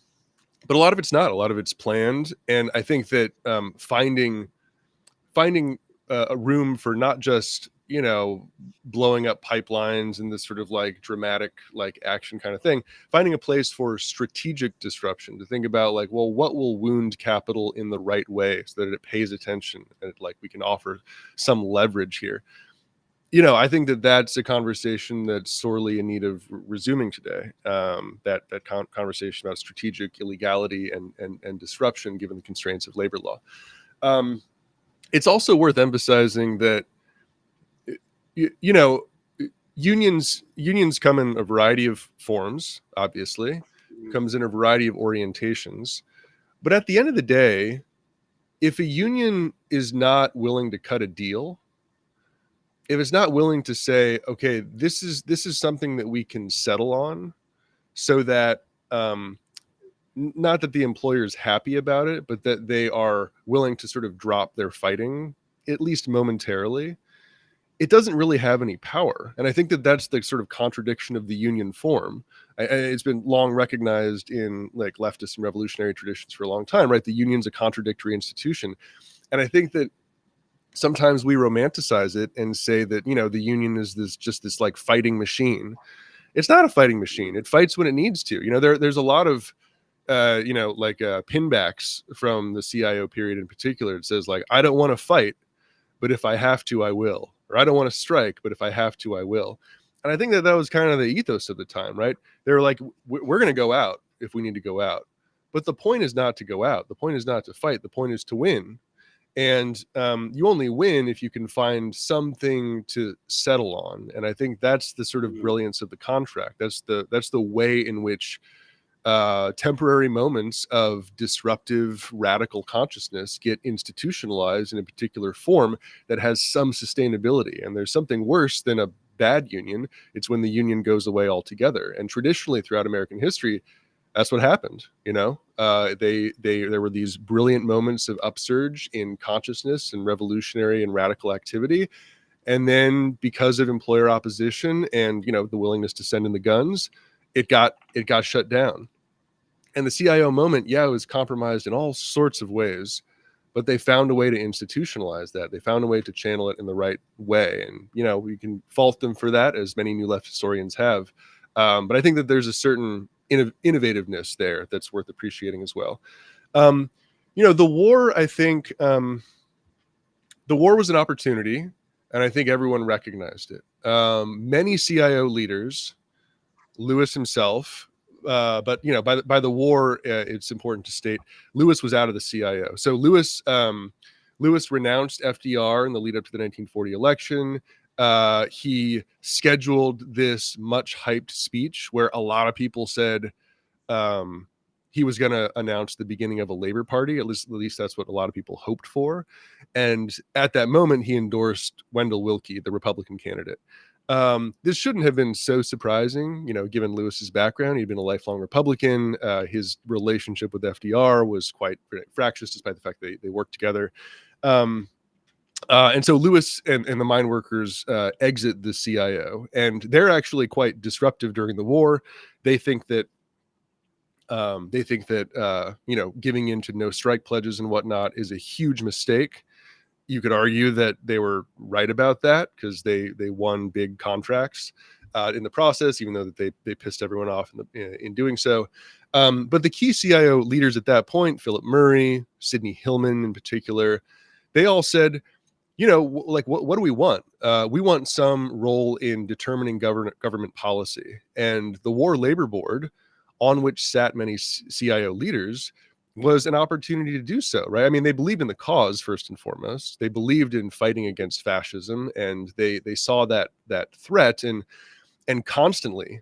but a lot of it's not. A lot of it's planned, and I think that finding a room for not just blowing up pipelines and this sort of like dramatic like action kind of thing, finding a place for strategic disruption, to think about like, well, what will wound capital in the right way so that it pays attention and like we can offer some leverage here. I think that that's a conversation that's sorely in need of resuming today. That conversation about strategic illegality and disruption, given the constraints of labor law. It's also worth emphasizing that you know unions come in a variety of forms. Obviously, mm, comes in a variety of orientations. But at the end of the day, if a union is not willing to cut a deal, if it's not willing to say, okay, this is something that we can settle on, so that not that the employer is happy about it, but that they are willing to sort of drop their fighting, at least momentarily. it doesn't really have any power. And I think that that's the sort of contradiction of the union form. It's been long recognized in like leftist and revolutionary traditions for a long time, right? The union's a contradictory institution. And I think that sometimes we romanticize it and say that, you know, the union is this like fighting machine. It's not a fighting machine. It fights when it needs to. You know, there's a lot of pinbacks from the CIO period in particular. It says like, I don't want to fight, but if I have to, I will. Or I don't want to strike, but if I have to, I will. And I think that was kind of the ethos of the time, right? They were like, we're going to go out if we need to go out. But the point is not to go out. The point is not to fight. The point is to win. And you only win if you can find something to settle on. And I think that's the sort of brilliance of the contract. That's the way in which temporary moments of disruptive radical consciousness get institutionalized in a particular form that has some sustainability. And there's something worse than a bad union. It's when the union goes away altogether. And traditionally throughout American history, that's what happened. You know, there were these brilliant moments of upsurge in consciousness and revolutionary and radical activity. And then because of employer opposition and, you know, the willingness to send in the guns, it got shut down. And the CIO moment, yeah, it was compromised in all sorts of ways, but they found a way to institutionalize that. They found a way to channel it in the right way. And, you know, we can fault them for that, as many new left historians have. But I think that there's a certain innovativeness there that's worth appreciating as well. You know, the war, I think, the war was an opportunity, and I think everyone recognized it. Many CIO leaders, Lewis himself, but you know, by the war, it's important to state Lewis was out of the CIO. So Lewis renounced FDR in the lead up to the 1940 election. He scheduled this much hyped speech where a lot of people said he was going to announce the beginning of a Labor Party. At least that's what a lot of people hoped for. And at that moment, he endorsed Wendell Willkie, the Republican candidate. This shouldn't have been so surprising, you know, given Lewis's background. He'd been a lifelong Republican. His relationship with FDR was quite fractious, despite the fact that they worked together. And so Lewis and the mine workers exit the CIO, and they're actually quite disruptive during the war. They think that you know, giving in to no strike pledges and whatnot is a huge mistake. You could argue that they were right about that because they won big contracts in the process, even though that they pissed everyone off in doing so. But the key CIO leaders at that point, Philip Murray, Sidney Hillman in particular, they all said, you know, like, what do we want? We want some role in determining government policy. And the War Labor Board, on which sat many CIO leaders, was an opportunity to do so, right? I mean, they believed in the cause first and foremost. They believed in fighting against fascism, and they saw that threat, and constantly,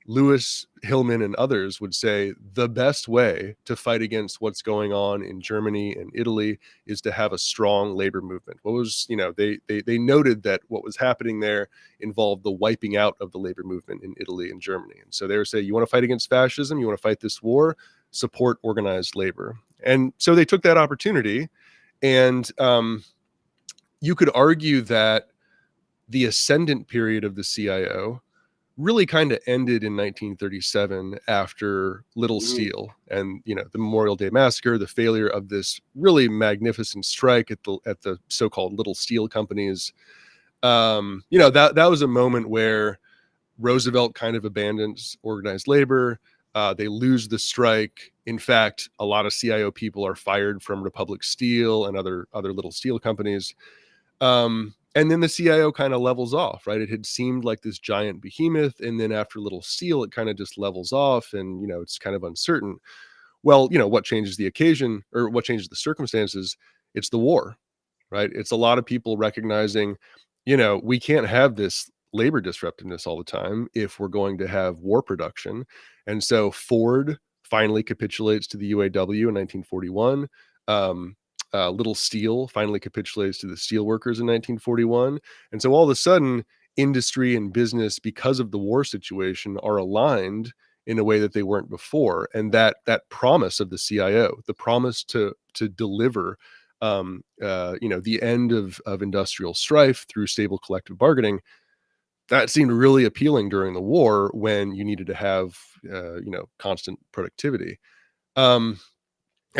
Lewis, Hillman, and others would say the best way to fight against what's going on in Germany and Italy is to have a strong labor movement. What was, you know, they noted that what was happening there involved the wiping out of the labor movement in Italy and Germany. And so they were saying, you want to fight against fascism, you want to fight this war, support organized labor. And so they took that opportunity. And you could argue that the ascendant period of the CIO really kind of ended in 1937 after Little Steel and, you know, the Memorial Day Massacre, the failure of this really magnificent strike at the so-called Little Steel companies. You know, that was a moment where Roosevelt kind of abandons organized labor. They lose the strike. In fact, a lot of CIO people are fired from Republic Steel and other Little Steel companies. And then the CIO kind of levels off, right? It had seemed like this giant behemoth. And then after Little Steel, it kind of just levels off and, you know, it's kind of uncertain. Well, you know, what changes the occasion or what changes the circumstances? It's the war, right? It's a lot of people recognizing, you know, we can't have this labor disruptiveness all the time if we're going to have war production. And so Ford finally capitulates to the UAW in 1941. Little Steel finally capitulates to the steelworkers in 1941. And so all of a sudden, industry and business, because of the war situation, are aligned in a way that they weren't before. And that promise of the CIO, the promise to deliver the end of industrial strife through stable collective bargaining, that seemed really appealing during the war when you needed to have constant productivity. And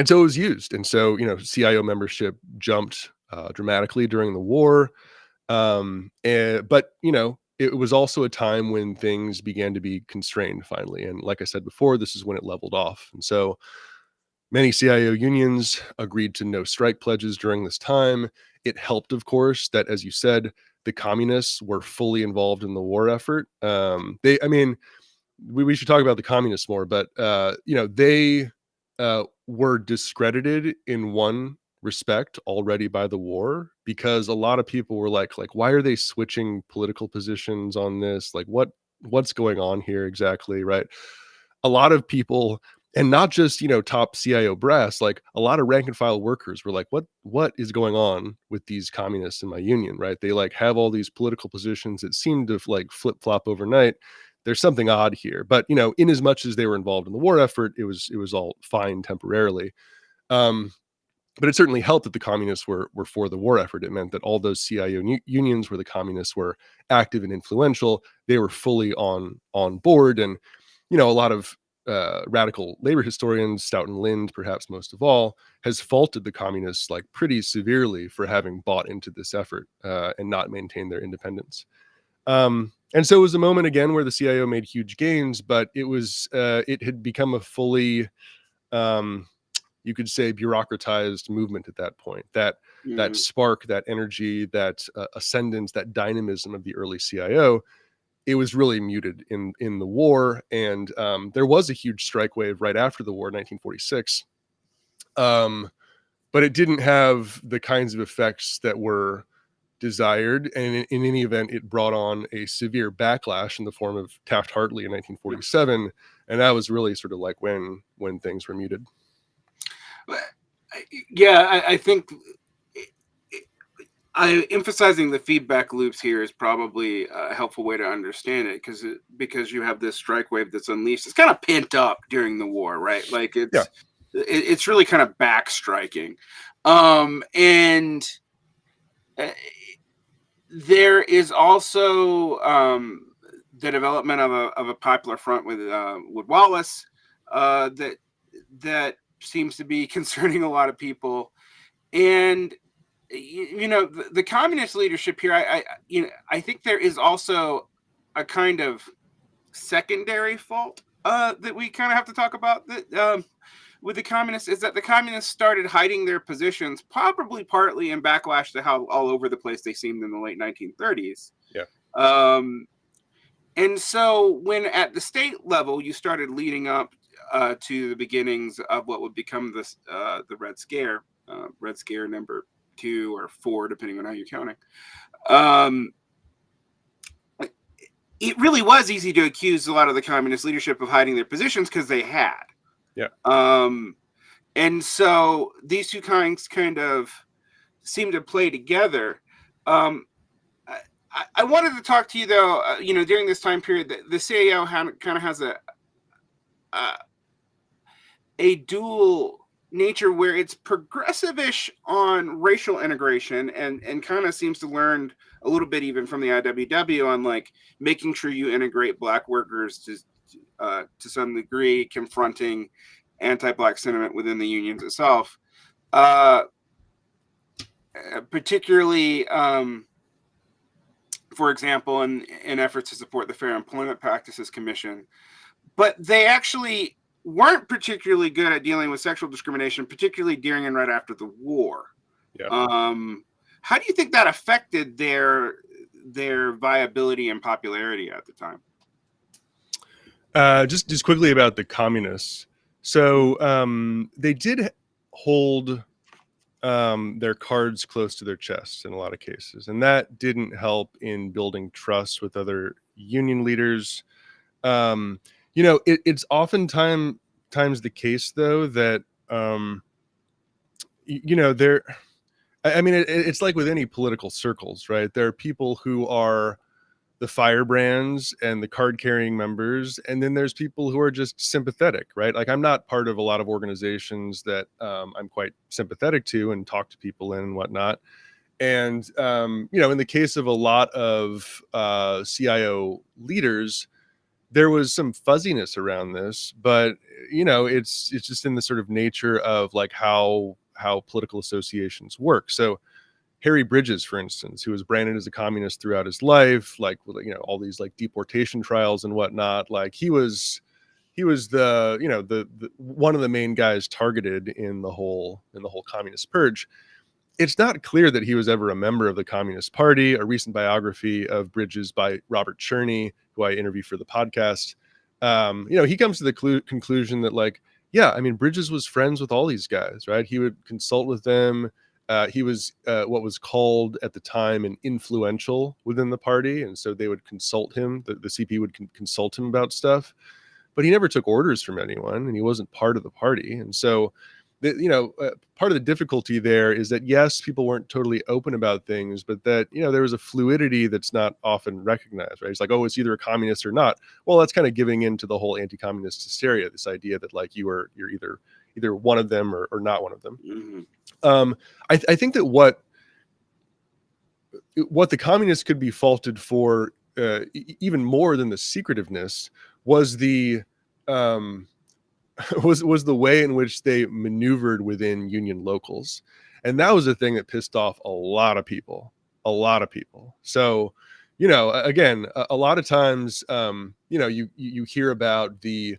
so it was used. And so, CIO membership jumped dramatically during the war. But, it was also a time when things began to be constrained finally. And like I said before, this is when it leveled off. And so many CIO unions agreed to no strike pledges during this time. It helped, of course, that, as you said, the communists were fully involved in the war effort. We should talk about the communists more, but they were discredited in one respect already by the war, because a lot of people were like why are they switching political positions on this? Like what's going on here exactly, right? A lot of people, and not just top CIO brass, like a lot of rank and file workers were like, what is going on with these communists in my union, right? They like have all these political positions that seem to like flip flop overnight. There's something odd here. But in as much as they were involved in the war effort, it was all fine temporarily. But it certainly helped that the communists were for the war effort. It meant that all those CIO unions where the communists were active and influential, they were fully on board. And a lot of radical labor historians, Stoughton Lind, perhaps most of all, has faulted the communists like pretty severely for having bought into this effort and not maintained their independence. And so it was a moment again where the CIO made huge gains, but it had become a fully you could say bureaucratized movement at that point. That spark, that energy, that ascendance, that dynamism of the early CIO, it was really muted in the war. And there was a huge strike wave right after the war, 1946. But it didn't have the kinds of effects that were desired. And in any event, it brought on a severe backlash in the form of Taft-Hartley in 1947. And that was really sort of like when things were muted. Yeah, I think emphasizing the feedback loops here is probably a helpful way to understand it, because you have this strike wave that's unleashed. It's kind of pent up during the war, right? Like it's really kind of back striking, and there is also the development of a popular front with Wallace that seems to be concerning a lot of people. And the communist leadership here, I think there is also a kind of secondary fault that we kind of have to talk about that with the communists, is that the communists started hiding their positions, probably partly in backlash to how all over the place they seemed in the late 1930s. Yeah. And so when at the state level you started leading up to the beginnings of what would become the Red Scare, Red Scare number 2 or 4, depending on how you're counting. It really was easy to accuse a lot of the communist leadership of hiding their positions because they had. Yeah. And so these two kinds kind of seem to play together. I wanted to talk to you though, during this time period, the CAO kind of has a dual nature where it's progressive-ish on racial integration and kind of seems to learn a little bit even from the IWW on like making sure you integrate Black workers to some degree, confronting anti-Black sentiment within the unions itself, particularly for example in efforts to support the Fair Employment Practices Commission. But they actually weren't particularly good at dealing with sexual discrimination, particularly during and right after the war. Yeah. How do you think that affected their viability and popularity at the time? Just quickly about the communists. So they did hold their cards close to their chests in a lot of cases, and that didn't help in building trust with other union leaders. It's oftentimes the case though that there. I mean, it's like with any political circles, right? There are people who are the firebrands and the card carrying members, and then there's people who are just sympathetic, right? Like, I'm not part of a lot of organizations that I'm quite sympathetic to and talk to people in and whatnot. And in the case of a lot of CIO leaders, there was some fuzziness around this, but it's just in the sort of nature of like how political associations work. So Harry Bridges, for instance, who was branded as a communist throughout his life, like all these like deportation trials and whatnot, like he was the the one of the main guys targeted in the whole communist purge. It's not clear that he was ever a member of the Communist Party. A recent biography of Bridges by Robert Cherney, who I interviewed for the podcast, he comes to the conclusion that, like, yeah, I mean, Bridges was friends with all these guys, right? He would consult with them. He was what was called at the time an influential within the party, and so they would consult him. The CP would consult him about stuff, but he never took orders from anyone, and he wasn't part of the party. And so part of the difficulty there is that, yes, people weren't totally open about things, but that, there was a fluidity that's not often recognized, right? It's like, oh, it's either a communist or not. Well, that's kind of giving into the whole anti-communist hysteria, this idea that like you're either one of them or not one of them. Mm-hmm. I think that what the communists could be faulted for, even more than the secretiveness, was the was the way in which they maneuvered within union locals. And that was a thing that pissed off a lot of people. So, again, a lot of times, you hear about the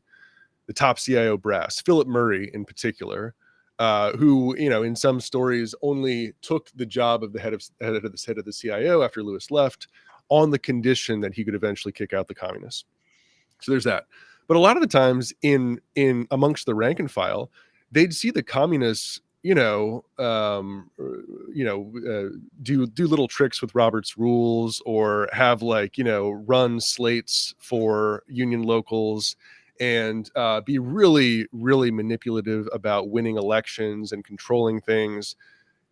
top CIO brass, Philip Murray in particular, who, in some stories only took the job of the head of the CIO after Lewis left, on the condition that he could eventually kick out the communists. So there's that. But a lot of the times in amongst the rank and file, they'd see the communists, do little tricks with Robert's rules, or have run slates for union locals, and be really, really manipulative about winning elections and controlling things.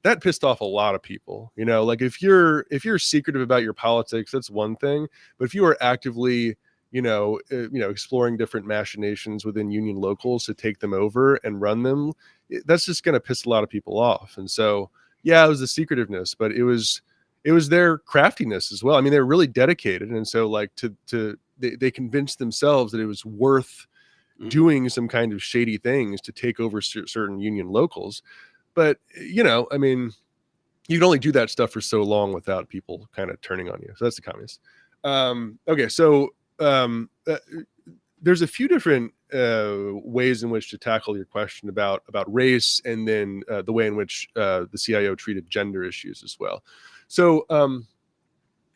That pissed off a lot of people. Like, if you're secretive about your politics, that's one thing. But if you are actively exploring different machinations within union locals to take them over and run them, that's just going to piss a lot of people off. And so, yeah, it was the secretiveness, but it was their craftiness as well. I mean, they were really dedicated. And so like they convinced themselves that it was worth doing some kind of shady things to take over certain union locals. But, I mean, you can only do that stuff for so long without people kind of turning on you. So that's the communists. Okay. So, there's a few different ways in which to tackle your question about race, and then the way in which the CIO treated gender issues as well. So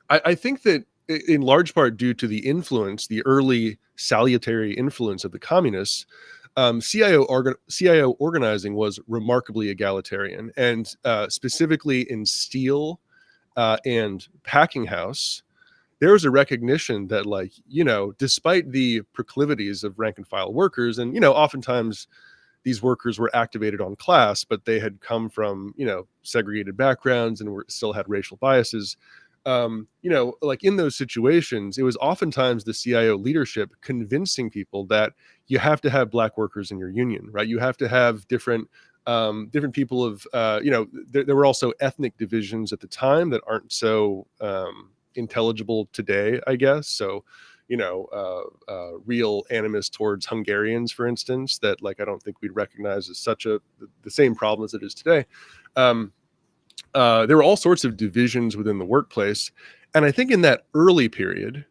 I think that in large part due to the early salutary influence of the communists, CIO organizing was remarkably egalitarian, and specifically in steel and packing house, there was a recognition that, despite the proclivities of rank and file workers, and, oftentimes these workers were activated on class, but they had come from, segregated backgrounds and still had racial biases. In those situations, it was oftentimes the CIO leadership convincing people that you have to have black workers in your union, right? You have to have different people of, there were also ethnic divisions at the time that aren't so intelligible today, I guess. So, real animus towards Hungarians, for instance, that I don't think we'd recognize as such the same problem as it is today. There were all sorts of divisions within the workplace. And I think in that early period,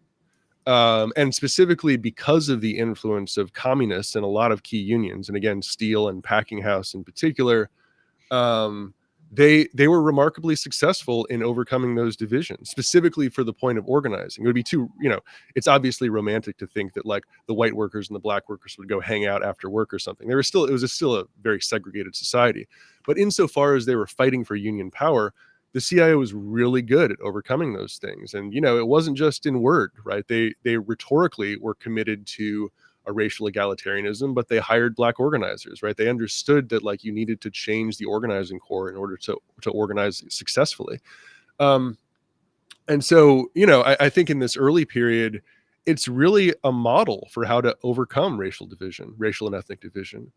and specifically because of the influence of communists in a lot of key unions, and again, steel and packing house in particular, they were remarkably successful in overcoming those divisions, specifically for the point of organizing. It would be it's obviously romantic to think that the white workers and the black workers would go hang out after work or something. It was still a very segregated society. But insofar as they were fighting for union power, the CIO was really good at overcoming those things. And, it wasn't just in word, right? They rhetorically were committed to a racial egalitarianism, but they hired black organizers, right? They understood that you needed to change the organizing core in order to organize successfully. And And so, I think in this early period, it's really a model for how to overcome racial and ethnic division.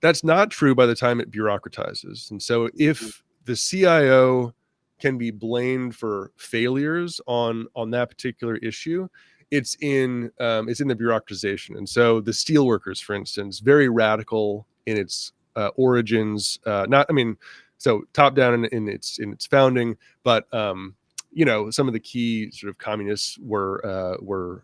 That's not true by the time it bureaucratizes. And so if the CIO can be blamed for failures on that particular issue, it's in the bureaucratization. And so the steelworkers, for instance, very radical in its origins. So top down in its founding, but some of the key sort of communists were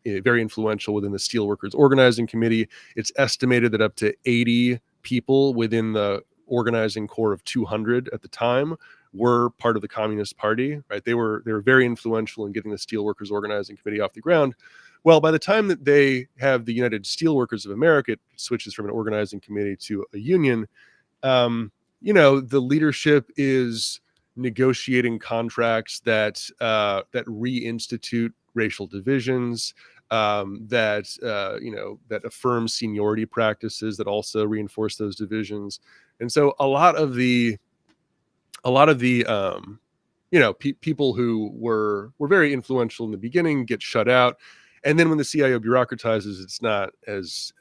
very influential within the steelworkers organizing committee. It's estimated that up to 80 people within the organizing core of 200 at the time were part of the Communist Party, right? They were very influential in getting the Steelworkers Organizing Committee off the ground. Well, by the time that they have the United Steelworkers of America, it switches from an organizing committee to a union. The leadership is negotiating contracts that reinstitute racial divisions, that affirm seniority practices that also reinforce those divisions. And so a lot of the people who were very influential in the beginning get shut out, and then when the CIO bureaucratizes, it's not as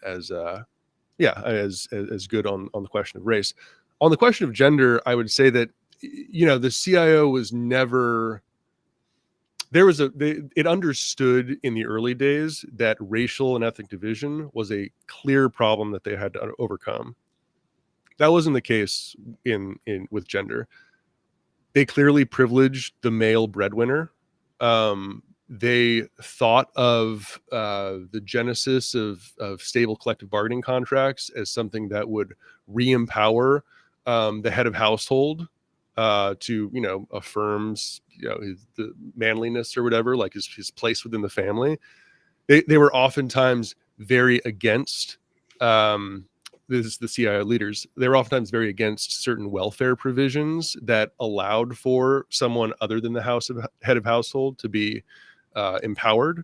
good on the question of race. On the question of gender, I would say that the CIO was never. It understood in the early days that racial and ethnic division was a clear problem that they had to overcome. That wasn't the case with gender. They clearly privileged the male breadwinner. They thought of the genesis of stable collective bargaining contracts as something that would re-empower the head of household to affirms the manliness or whatever, like his place within the family. They were oftentimes very against this is the CIO leaders. They were oftentimes very against certain welfare provisions that allowed for someone other than the head of household to be empowered.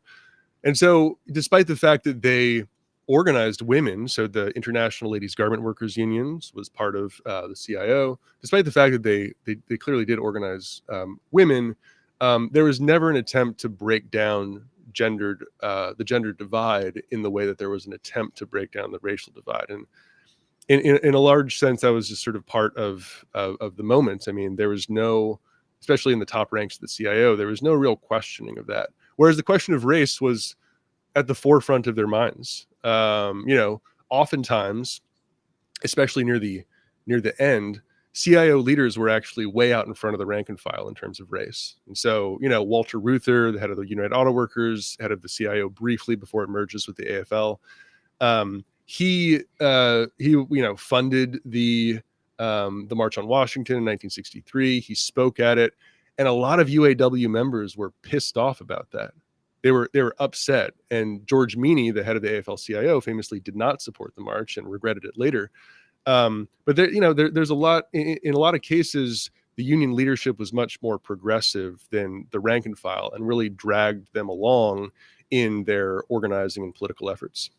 And so despite the fact that they organized women, so the International Ladies Garment Workers Unions was part of the CIO, despite the fact that they clearly did organize women, there was never an attempt to break down the gender divide in the way that there was an attempt to break down the racial divide. And in a large sense, that was just sort of part of the moment. I mean, there was no, especially in the top ranks of the CIO, there was no real questioning of that. Whereas the question of race was at the forefront of their minds. Oftentimes, especially near the end, CIO leaders were actually way out in front of the rank and file in terms of race. And so, Walter Reuther, the head of the United Auto Workers, head of the CIO briefly before it merges with the AFL, he funded the March on Washington in 1963. He spoke at it, and a lot of UAW members were pissed off about that. They were upset, and George Meany, the head of the AFL-CIO, famously did not support the march and regretted it later. But there's a lot in a lot of cases. The union leadership was much more progressive than the rank and file, and really dragged them along in their organizing and political efforts.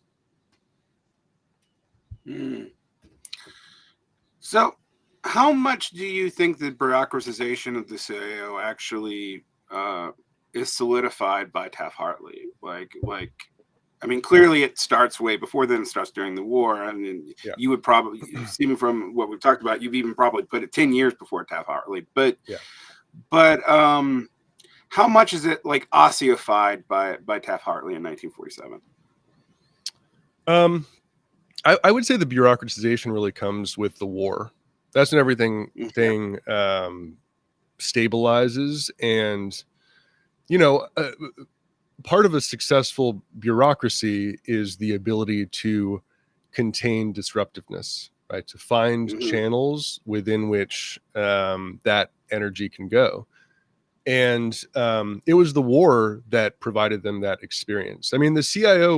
So, how much do you think the bureaucratization of the CIO actually is solidified by Taft-Hartley? I mean, clearly it starts way before then. It starts during the war, and you would probably, even from what we've talked about, you've even probably put it 10 years before Taft-Hartley. But how much is it ossified by Taft-Hartley in 1947? I would say the bureaucratization really comes with the war. That's when everything stabilizes, and part of a successful bureaucracy is the ability to contain disruptiveness, right? To find channels within which that energy can go. And it was the war that provided them that experience. I mean, the CIO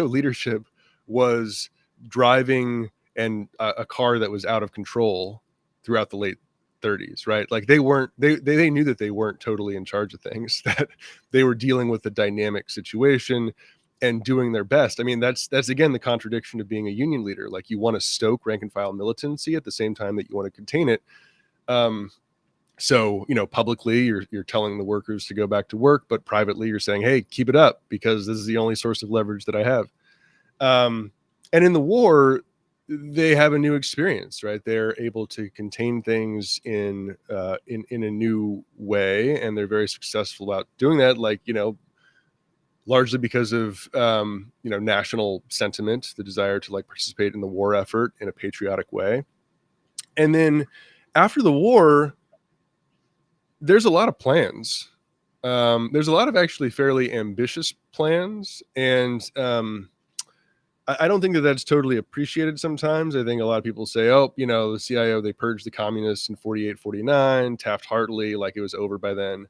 leadership was driving a car that was out of control throughout the late 30s, right? Like they knew that they weren't totally in charge of things, that they were dealing with a dynamic situation and doing their best. I mean, that's again the contradiction of being a union leader. Like, you want to stoke rank and file militancy at the same time that you want to contain it. So, publicly you're telling the workers to go back to work, but privately you're saying, hey, keep it up because this is the only source of leverage that I have. And in the war, they have a new experience, right? They're able to contain things in a new way, and they're very successful about doing that. Like, largely because of national sentiment, the desire to like participate in the war effort in a patriotic way. And then after the war, there's a lot of plans. There's a lot of actually fairly ambitious plans, and I don't think that that's totally appreciated sometimes. I think a lot of people say, oh, the CIO, they purged the communists in 48, 49, Taft-Hartley, like it was over by then.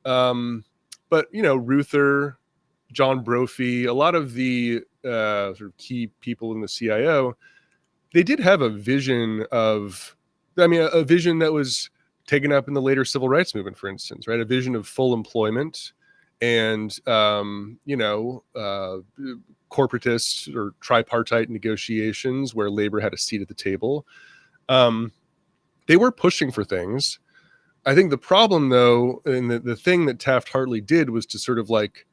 But, Reuther, John Brophy, a lot of the sort of key people in the CIO, they did have a vision a vision that was taken up in the later civil rights movement, for instance, right? A vision of full employment and, corporatist or tripartite negotiations where labor had a seat at the table. They were pushing for things. I think the problem, though, and the thing that Taft-Hartley did was to sort of like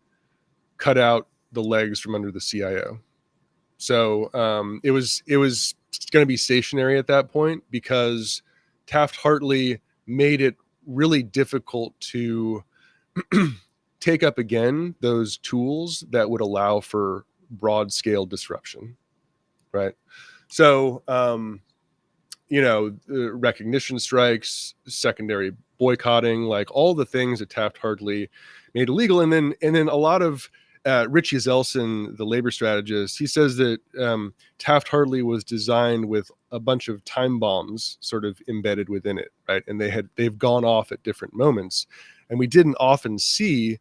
cut out the legs from under the CIO. So it was going to be stationary at that point because Taft-Hartley made it really difficult to take up again those tools that would allow for broad scale disruption, right? So recognition strikes, secondary boycotting, like all the things that Taft-Hartley made illegal. And then a lot of Richie Zelson, the labor strategist, he says that Taft-Hartley was designed with a bunch of time bombs sort of embedded within it, right? And they've gone off at different moments. And we didn't often see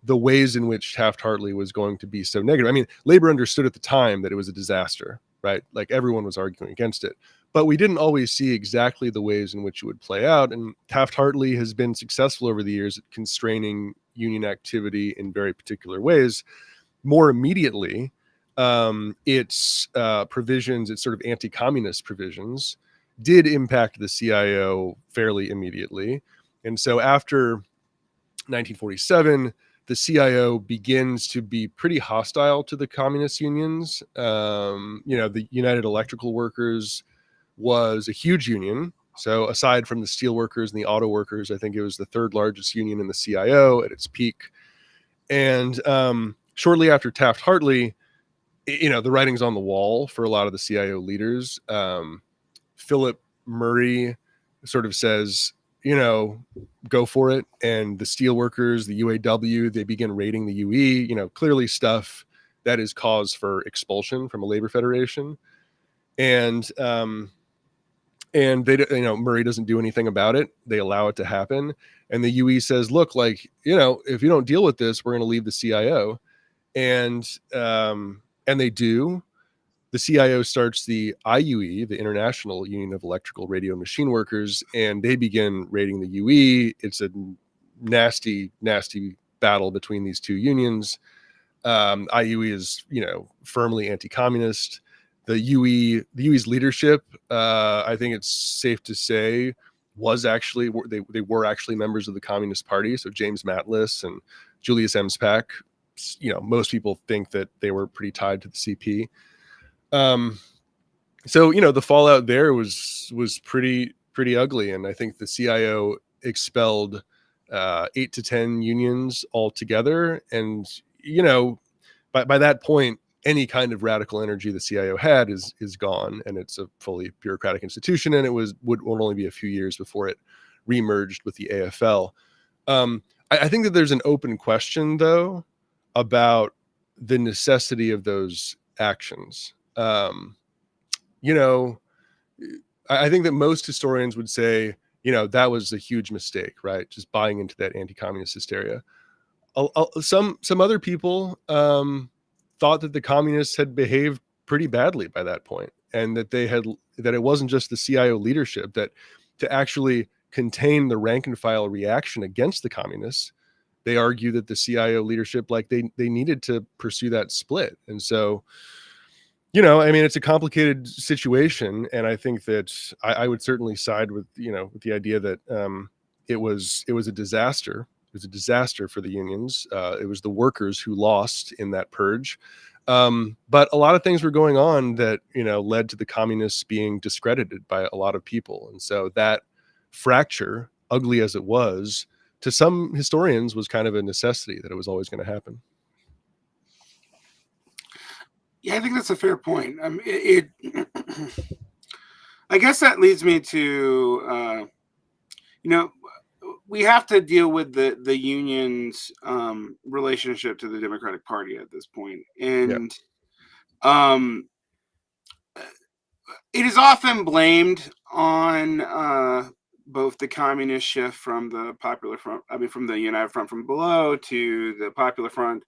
the ways in which Taft-Hartley was going to be so negative. I mean, labor understood at the time that it was a disaster, right? Like everyone was arguing against it. But we didn't always see exactly the ways in which it would play out. And Taft-Hartley has been successful over the years at constraining union activity in very particular ways. More immediately, its provisions, its sort of anti-communist provisions, did impact the CIO fairly immediately. And so after 1947, the CIO begins to be pretty hostile to the communist unions. The United Electrical Workers was a huge union. So aside from the steel workers and the auto workers, I think it was the third largest union in the CIO at its peak. And shortly after Taft-Hartley, the writing's on the wall for a lot of the CIO leaders. Philip Murray sort of says, go for it. And the steel workers, the UAW, they begin raiding the UE, clearly stuff that is cause for expulsion from a labor federation. And they, Murray doesn't do anything about it. They allow it to happen. And the UE says, look, like, if you don't deal with this, we're going to leave the CIO. And they do. The CIO starts the IUE, the International Union of Electrical Radio and Machine Workers, and they begin raiding the UE. It's a nasty, nasty battle between these two unions. IUE is, firmly anti-communist. The UE's leadership, I think it's safe to say, was actually they were actually members of the Communist Party. So James Matlis and Julius Emspak, most people think that they were pretty tied to the CP. So the fallout there was pretty ugly, and I think the CIO expelled 8 to 10 unions altogether, and by that point, any kind of radical energy the CIO had is gone, and it's a fully bureaucratic institution, and it would only be a few years before it remerged with the AFL. I think that there's an open question, though, about the necessity of those actions. I think that most historians would say, that was a huge mistake, right? Just buying into that anti-communist hysteria. Some other people thought that the communists had behaved pretty badly by that point, and that that it wasn't just the CIO leadership, that to actually contain the rank and file reaction against the communists, they argue that the CIO leadership, like they needed to pursue that split. And so, it's a complicated situation, and I think that I would certainly side with, with the idea that it was a disaster. It was a disaster for the unions. It was the workers who lost in that purge. But a lot of things were going on that, led to the communists being discredited by a lot of people. And so that fracture, ugly as it was, to some historians was kind of a necessity, that it was always going to happen. Yeah, I think that's a fair point. I guess that leads me to, we have to deal with the union's relationship to the Democratic Party at this point. And it is often blamed on both the communist shift from the Popular Front, from the United Front from below to the Popular Front,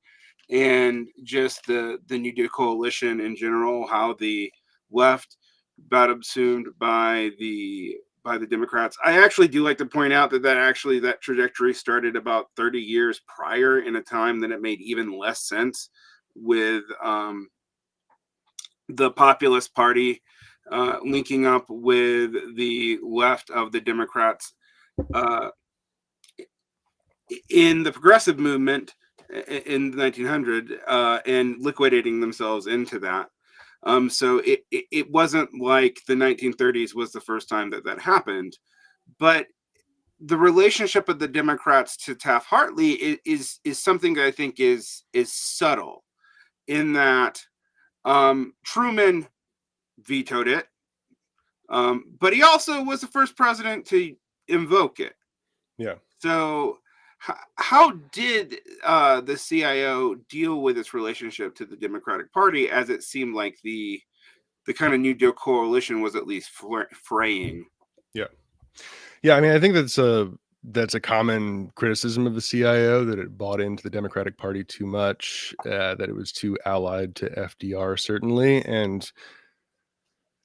and just the New Deal coalition in general, how the left got subsumed by the Democrats. I actually do like to point out that trajectory started about 30 years prior, in a time that it made even less sense, with the Populist Party linking up with the left of the Democrats in the progressive movement in 1900 and liquidating themselves into that. So it wasn't like the 1930s was the first time that happened, but the relationship of the Democrats to Taft-Hartley is something that I think is subtle, in that Truman vetoed it, but he also was the first president to invoke it. Yeah. So how did the CIO deal with its relationship to the Democratic Party, as it seemed like the kind of New Deal coalition was at least fraying? Yeah. I mean, I think that's a common criticism of the CIO, that it bought into the Democratic Party too much, that it was too allied to FDR, certainly. And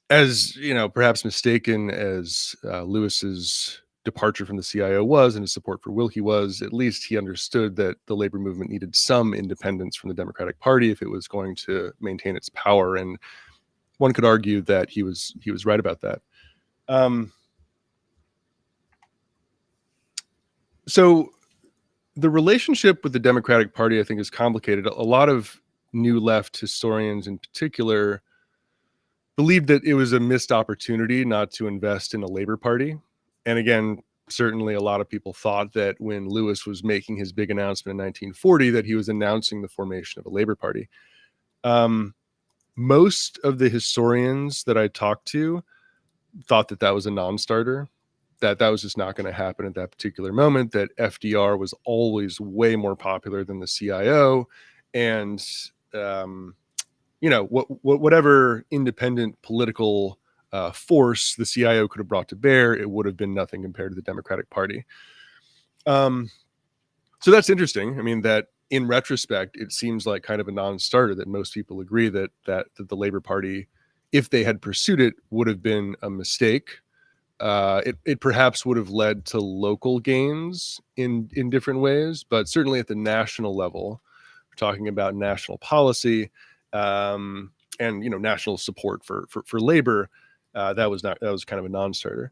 as, perhaps mistaken as Lewis's departure from the CIO was, and his support for Willkie was, at least he understood that the labor movement needed some independence from the Democratic Party if it was going to maintain its power. And one could argue that he was right about that. So the relationship with the Democratic Party, I think, is complicated. A lot of New Left historians in particular believed that it was a missed opportunity not to invest in a labor party. And again, certainly a lot of people thought that when Lewis was making his big announcement in 1940, that he was announcing the formation of a labor party. Most of the historians that I talked to thought that was a non-starter, that was just not going to happen at that particular moment, that FDR was always way more popular than the CIO. And, whatever independent political force the CIO could have brought to bear, it would have been nothing compared to the Democratic Party. So that's interesting. I mean, that in retrospect, it seems like kind of a non-starter, that most people agree that the Labor Party, if they had pursued it, would have been a mistake. It perhaps would have led to local gains in different ways, but certainly at the national level, we're talking about national policy and national support for labor. That was kind of a non-starter.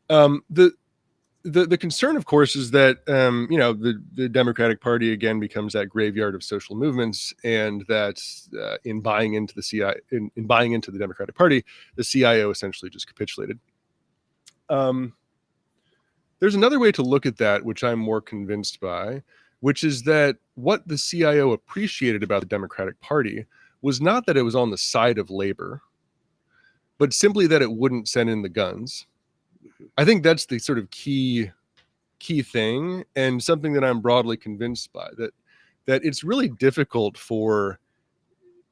The concern, of course, is that the Democratic Party again becomes that graveyard of social movements, and that in buying into the in buying into the Democratic Party, the CIO essentially just capitulated. There's another way to look at that, which I'm more convinced by, which is that what the CIO appreciated about the Democratic Party was not that it was on the side of labor, but simply that it wouldn't send in the guns. I think that's the sort of key thing, and something that I'm broadly convinced by, that it's really difficult for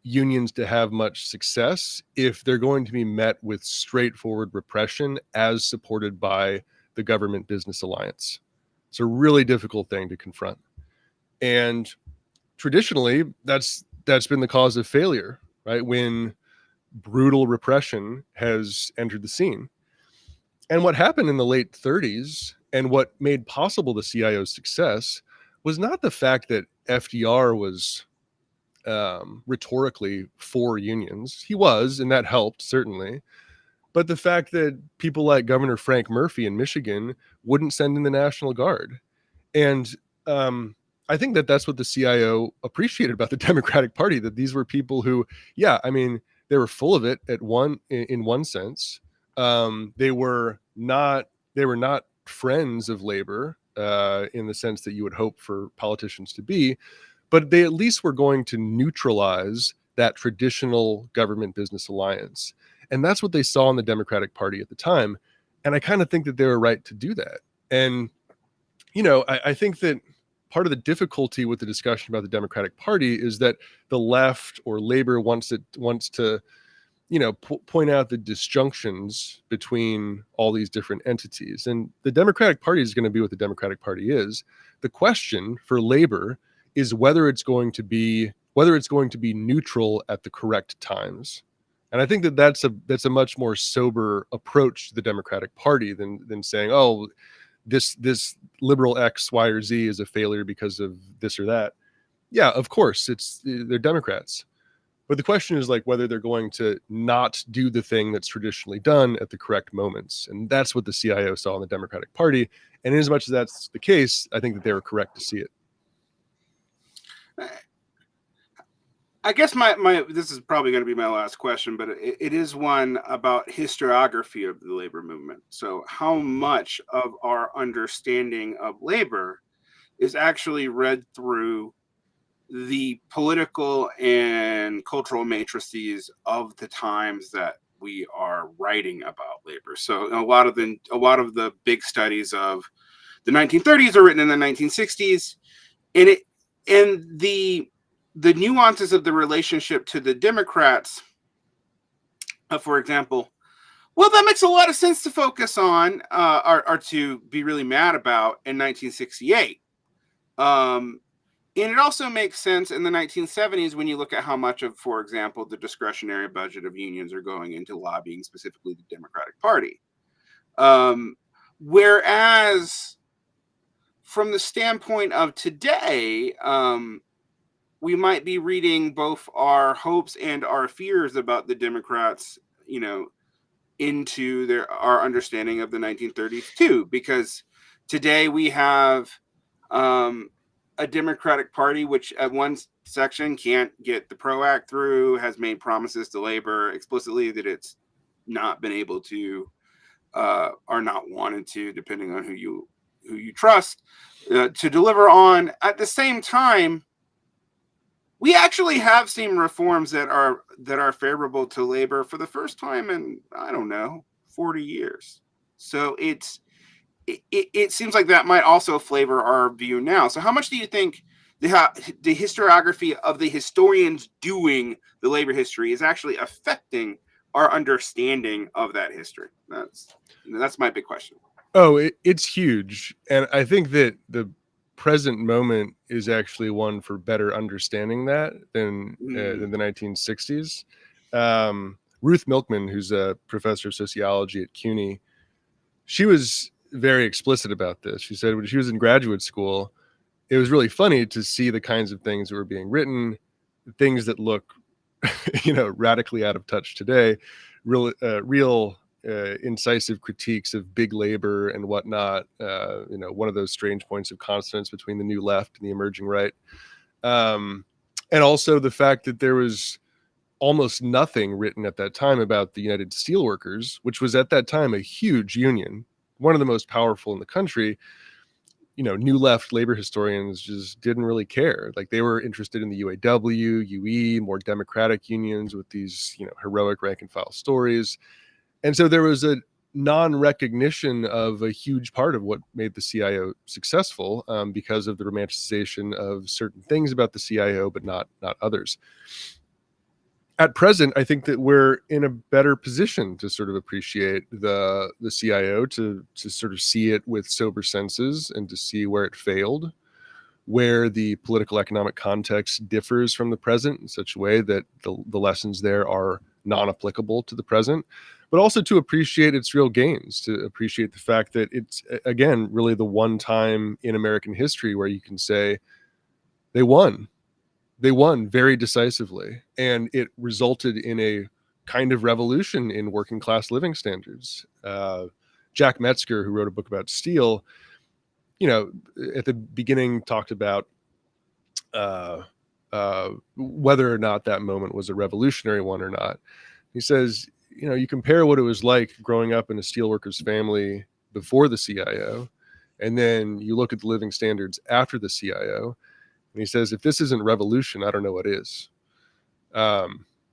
unions to have much success if they're going to be met with straightforward repression as supported by the government business alliance. It's a really difficult thing to confront. And traditionally, that's been the cause of failure, right? When brutal repression has entered the scene. And what happened in the late 30s, and what made possible the CIO's success, was not the fact that FDR was rhetorically for unions. He was, and that helped, certainly. but the fact that people like Governor Frank Murphy in Michigan wouldn't send in the National Guard. And I think that that's what the CIO appreciated about the Democratic Party, that these were people who, yeah, I mean, they were full of it in one sense. They were not friends of labor in the sense that you would hope for politicians to be, but they at least were going to neutralize that traditional government business alliance. And that's what they saw in the Democratic Party at the time. And I kind of think that they were right to do that. And, you know, I think that part of the difficulty with the discussion about the Democratic Party is that the left or labor wants to, you know, point out the disjunctions between all these different entities. And the Democratic Party is going to be what the Democratic Party is. The question for labor is whether it's going to be neutral at the correct times. And I think that that's a much more sober approach to the Democratic Party than saying, oh, this liberal X, Y, or Z is a failure because of this or that. Yeah, of course, they're Democrats. But the question is like whether they're going to not do the thing that's traditionally done at the correct moments. And that's what the CIO saw in the Democratic Party. And as much as that's the case, I think that they were correct to see it. I guess this is probably going to be my last question, but it is one about historiography of the labor movement. So how much of our understanding of labor is actually read through the political and cultural matrices of the times that we are writing about labor? So a lot of the big studies of the 1930s are written in the 1960s, and the nuances of the relationship to the Democrats, for example, well, that makes a lot of sense to focus on or to be really mad about in 1968. And it also makes sense in the 1970s when you look at how much of, for example, the discretionary budget of unions are going into lobbying, specifically the Democratic Party. Whereas from the standpoint of today, we might be reading both our hopes and our fears about the Democrats, you know, into our understanding of the 1930s too, because today we have a Democratic Party which at one section can't get the PRO Act through, has made promises to labor explicitly that it's not been able to or not wanted to, depending on who you trust, to deliver on. At the same time, we actually have seen reforms that are favorable to labor for the first time in, I don't know, 40 years. So it seems like that might also flavor our view now. So how much do you think the historiography of the historians doing the labor history is actually affecting our understanding of that history? That's my big question. Oh, it's huge. And I think that the present moment is actually one for better understanding that than the 1960s. Ruth Milkman, who's a professor of sociology at CUNY, she was very explicit about this. She said when she was in graduate school, it was really funny to see the kinds of things that were being written, things that look, you know, radically out of touch today, real incisive critiques of big labor and whatnot. You know, one of those strange points of consonance between the new left and the emerging right. And also the fact that there was almost nothing written at that time about the United Steelworkers, which was at that time a huge union, one of the most powerful in the country. You know, new left labor historians just didn't really care. Like they were interested in the UAW, UE, more democratic unions with these, you know, heroic rank and file stories. And so there was a non-recognition of a huge part of what made the CIO successful because of the romanticization of certain things about the CIO, but not others. At present, I think that we're in a better position to sort of appreciate the CIO, to sort of see it with sober senses and to see where it failed, where the political economic context differs from the present in such a way that the lessons there are non-applicable to the present, but also to appreciate its real gains, to appreciate the fact that it's, again, really the one time in American history where you can say they won very decisively, and it resulted in a kind of revolution in working class living standards. Jack Metzger, who wrote a book about steel, at the beginning talked about whether or not that moment was a revolutionary one or not. He says, you compare what it was like growing up in a steelworker's family before the CIO, and then you look at the living standards after the CIO, and he says, if this isn't revolution, I don't know what is.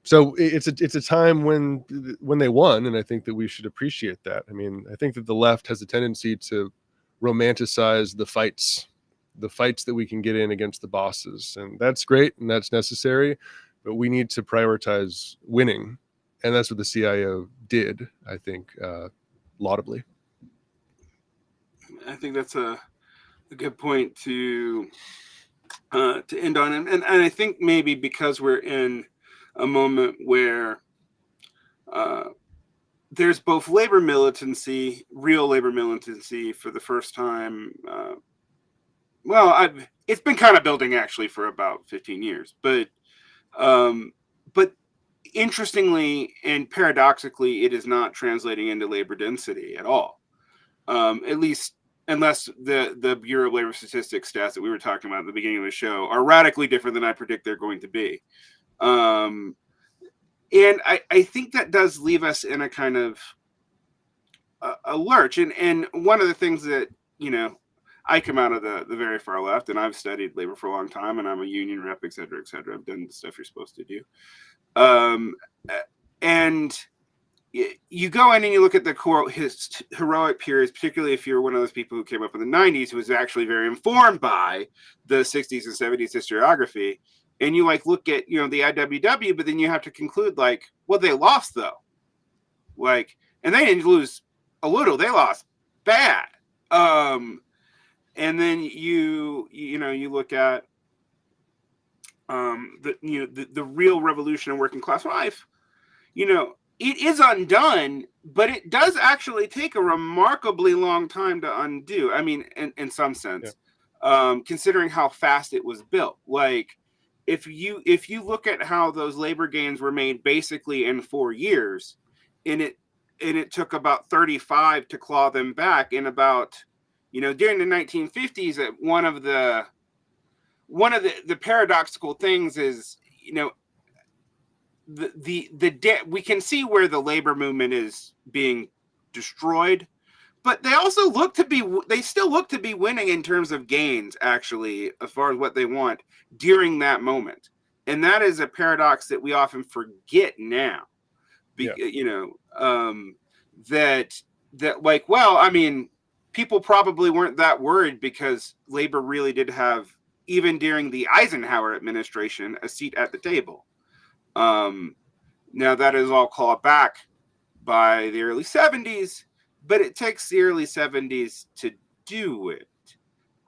So it's a time when they won, and I think that we should appreciate that. I mean, I think that the left has a tendency to romanticize the fights that we can get in against the bosses, and that's great and that's necessary, but we need to prioritize winning, and that's what the CIO did, I think, laudably. I think that's a good point to end on, and I think maybe because we're in a moment where there's both labor militancy, real labor militancy for the first time. It's been kind of building actually for about 15 years, but interestingly and paradoxically, it is not translating into labor density at all. At least unless the Bureau of Labor Statistics stats that we were talking about at the beginning of the show are radically different than I predict they're going to be. And I think that does leave us in a kind of a lurch. And one of the things that, I come out of the very far left, and I've studied labor for a long time, and I'm a union rep, et cetera, et cetera. I've done the stuff you're supposed to do. And you go in and you look at his heroic periods, particularly if you're one of those people who came up in the 90s, who was actually very informed by the 60s and 70s historiography. And you look at, the IWW, but then you have to conclude well, they lost though. And they didn't lose a little, they lost bad. And then you look at the real revolution in working class life. It is undone, but it does actually take a remarkably long time to undo. I mean, in some sense, considering how fast it was built. If you look at how those labor gains were made basically in 4 years, and it took about 35 to claw them back, in about, during the 1950s, one of the paradoxical things is, we can see where the labor movement is being destroyed, but they still look to be winning in terms of gains, actually, as far as what they want during that moment. And that is a paradox that we often forget now. People probably weren't that worried because labor really did have, even during the Eisenhower administration, a seat at the table. Now that is all clawed back by the early 70s, but it takes the early 70s to do it.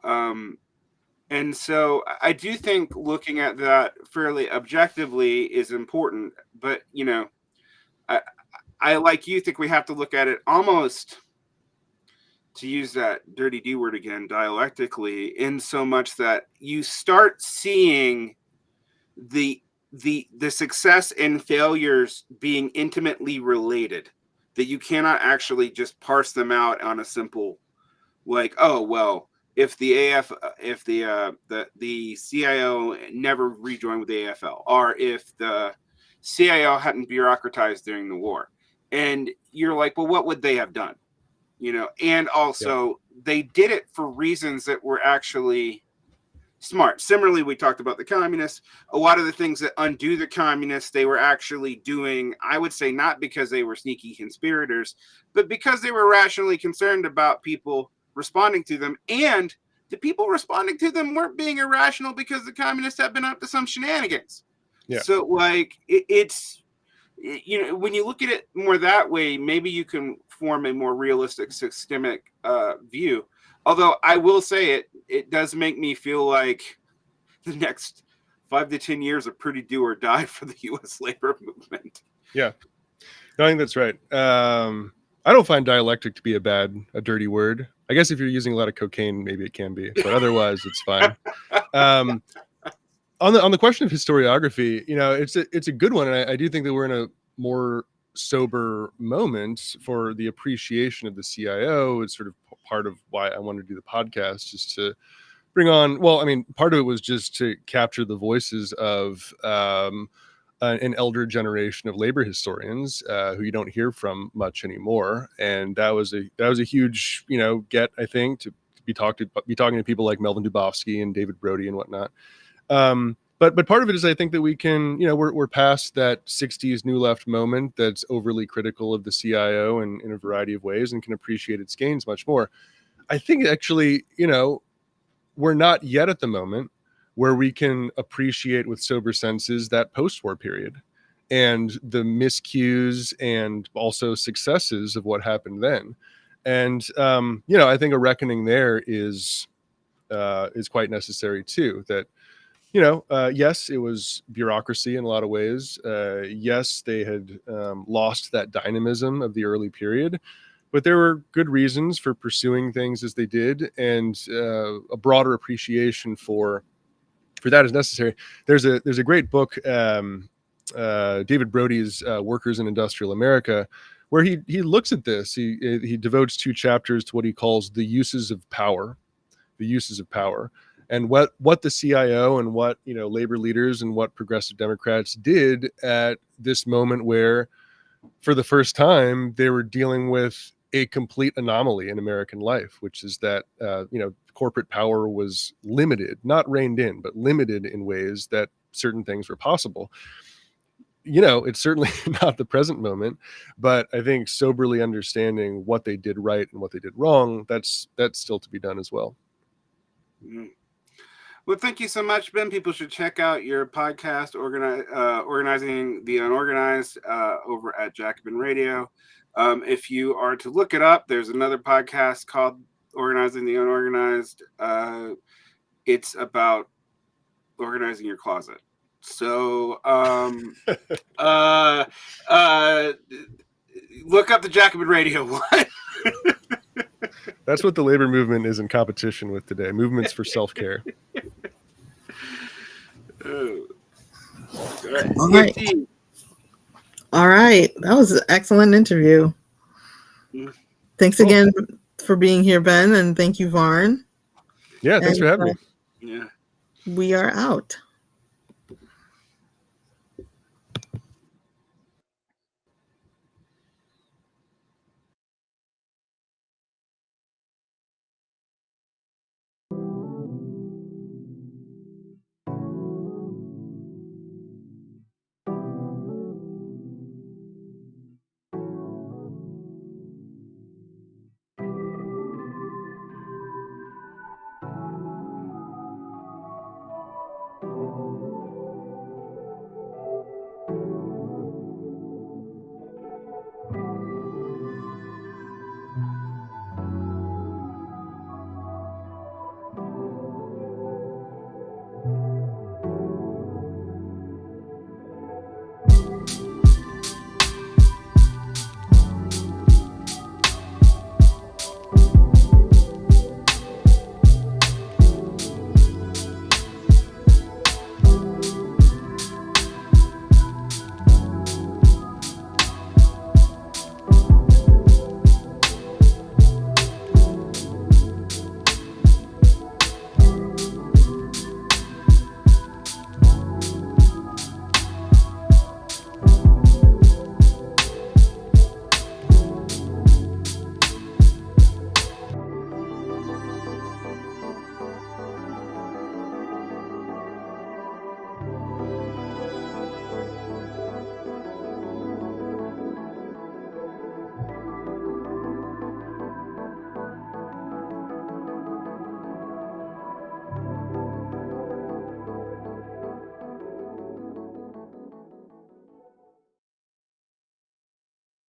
And so I do think looking at that fairly objectively is important, but I like you think we have to look at it almost, to use that dirty D word again, dialectically, in so much that you start seeing the success and failures being intimately related, that you cannot actually just parse them out on a simple, if the CIO never rejoined with the AFL, or if the CIO hadn't bureaucratized during the war, and you're well, what would they have done? And also they did it for reasons that were actually smart. Similarly, we talked about the communists. A lot of the things that undo the communists, they were actually doing, I would say, not because they were sneaky conspirators, but because they were rationally concerned about people responding to them. And the people responding to them weren't being irrational because the communists have been up to some shenanigans. Yeah. So it's, when you look at it more that way, maybe you can form a more realistic systemic view. Although I will say it does make me feel like the next 5 to 10 years are pretty do or die for the U.S. labor movement. Yeah, I think that's right. I don't find dialectic to be a dirty word. I guess if you're using a lot of cocaine, maybe it can be, but otherwise it's fine. On the question of historiography, it's a good one, and I do think that we're in more sober moment for the appreciation of the CIO. It's sort of part of why I wanted to do the podcast, just to bring on, well, I mean, part of it was just to capture the voices of an elder generation of labor historians who you don't hear from much anymore. And that was a huge, get, I think, to be talking to people like Melvin Dubofsky and David Brody and whatnot. But part of it is, I think, that we can, we're past that 60s New Left moment that's overly critical of the CIO in a variety of ways, and can appreciate its gains much more. I think actually, we're not yet at the moment where we can appreciate with sober senses that post-war period and the miscues and also successes of what happened then. And, I think a reckoning there is quite necessary too. That, yes, it was bureaucracy in a lot of ways. Yes, they had lost that dynamism of the early period, but there were good reasons for pursuing things as they did, and a broader appreciation for that is necessary. There's a great book, David Brody's Workers in Industrial America, where he looks at this. He devotes 2 chapters to what he calls the uses of power, and what the CIO and what labor leaders and what progressive Democrats did at this moment where, for the first time, they were dealing with a complete anomaly in American life, which is that corporate power was limited, not reined in, but limited in ways that certain things were possible. It's certainly not the present moment, but I think soberly understanding what they did right and what they did wrong, that's still to be done as well. Mm. Well, thank you so much, Ben. People should check out your podcast, Organizing the Unorganized, over at Jacobin Radio. If you are to look it up, there's another podcast called Organizing the Unorganized. It's about organizing your closet. So look up the Jacobin Radio one. That's what the labor movement is in competition with today. Movements for self-care. All right. That was an excellent interview. Thanks again for being here, Ben, and thank you, Varn. Yeah, thanks for having me. Yeah. We are out.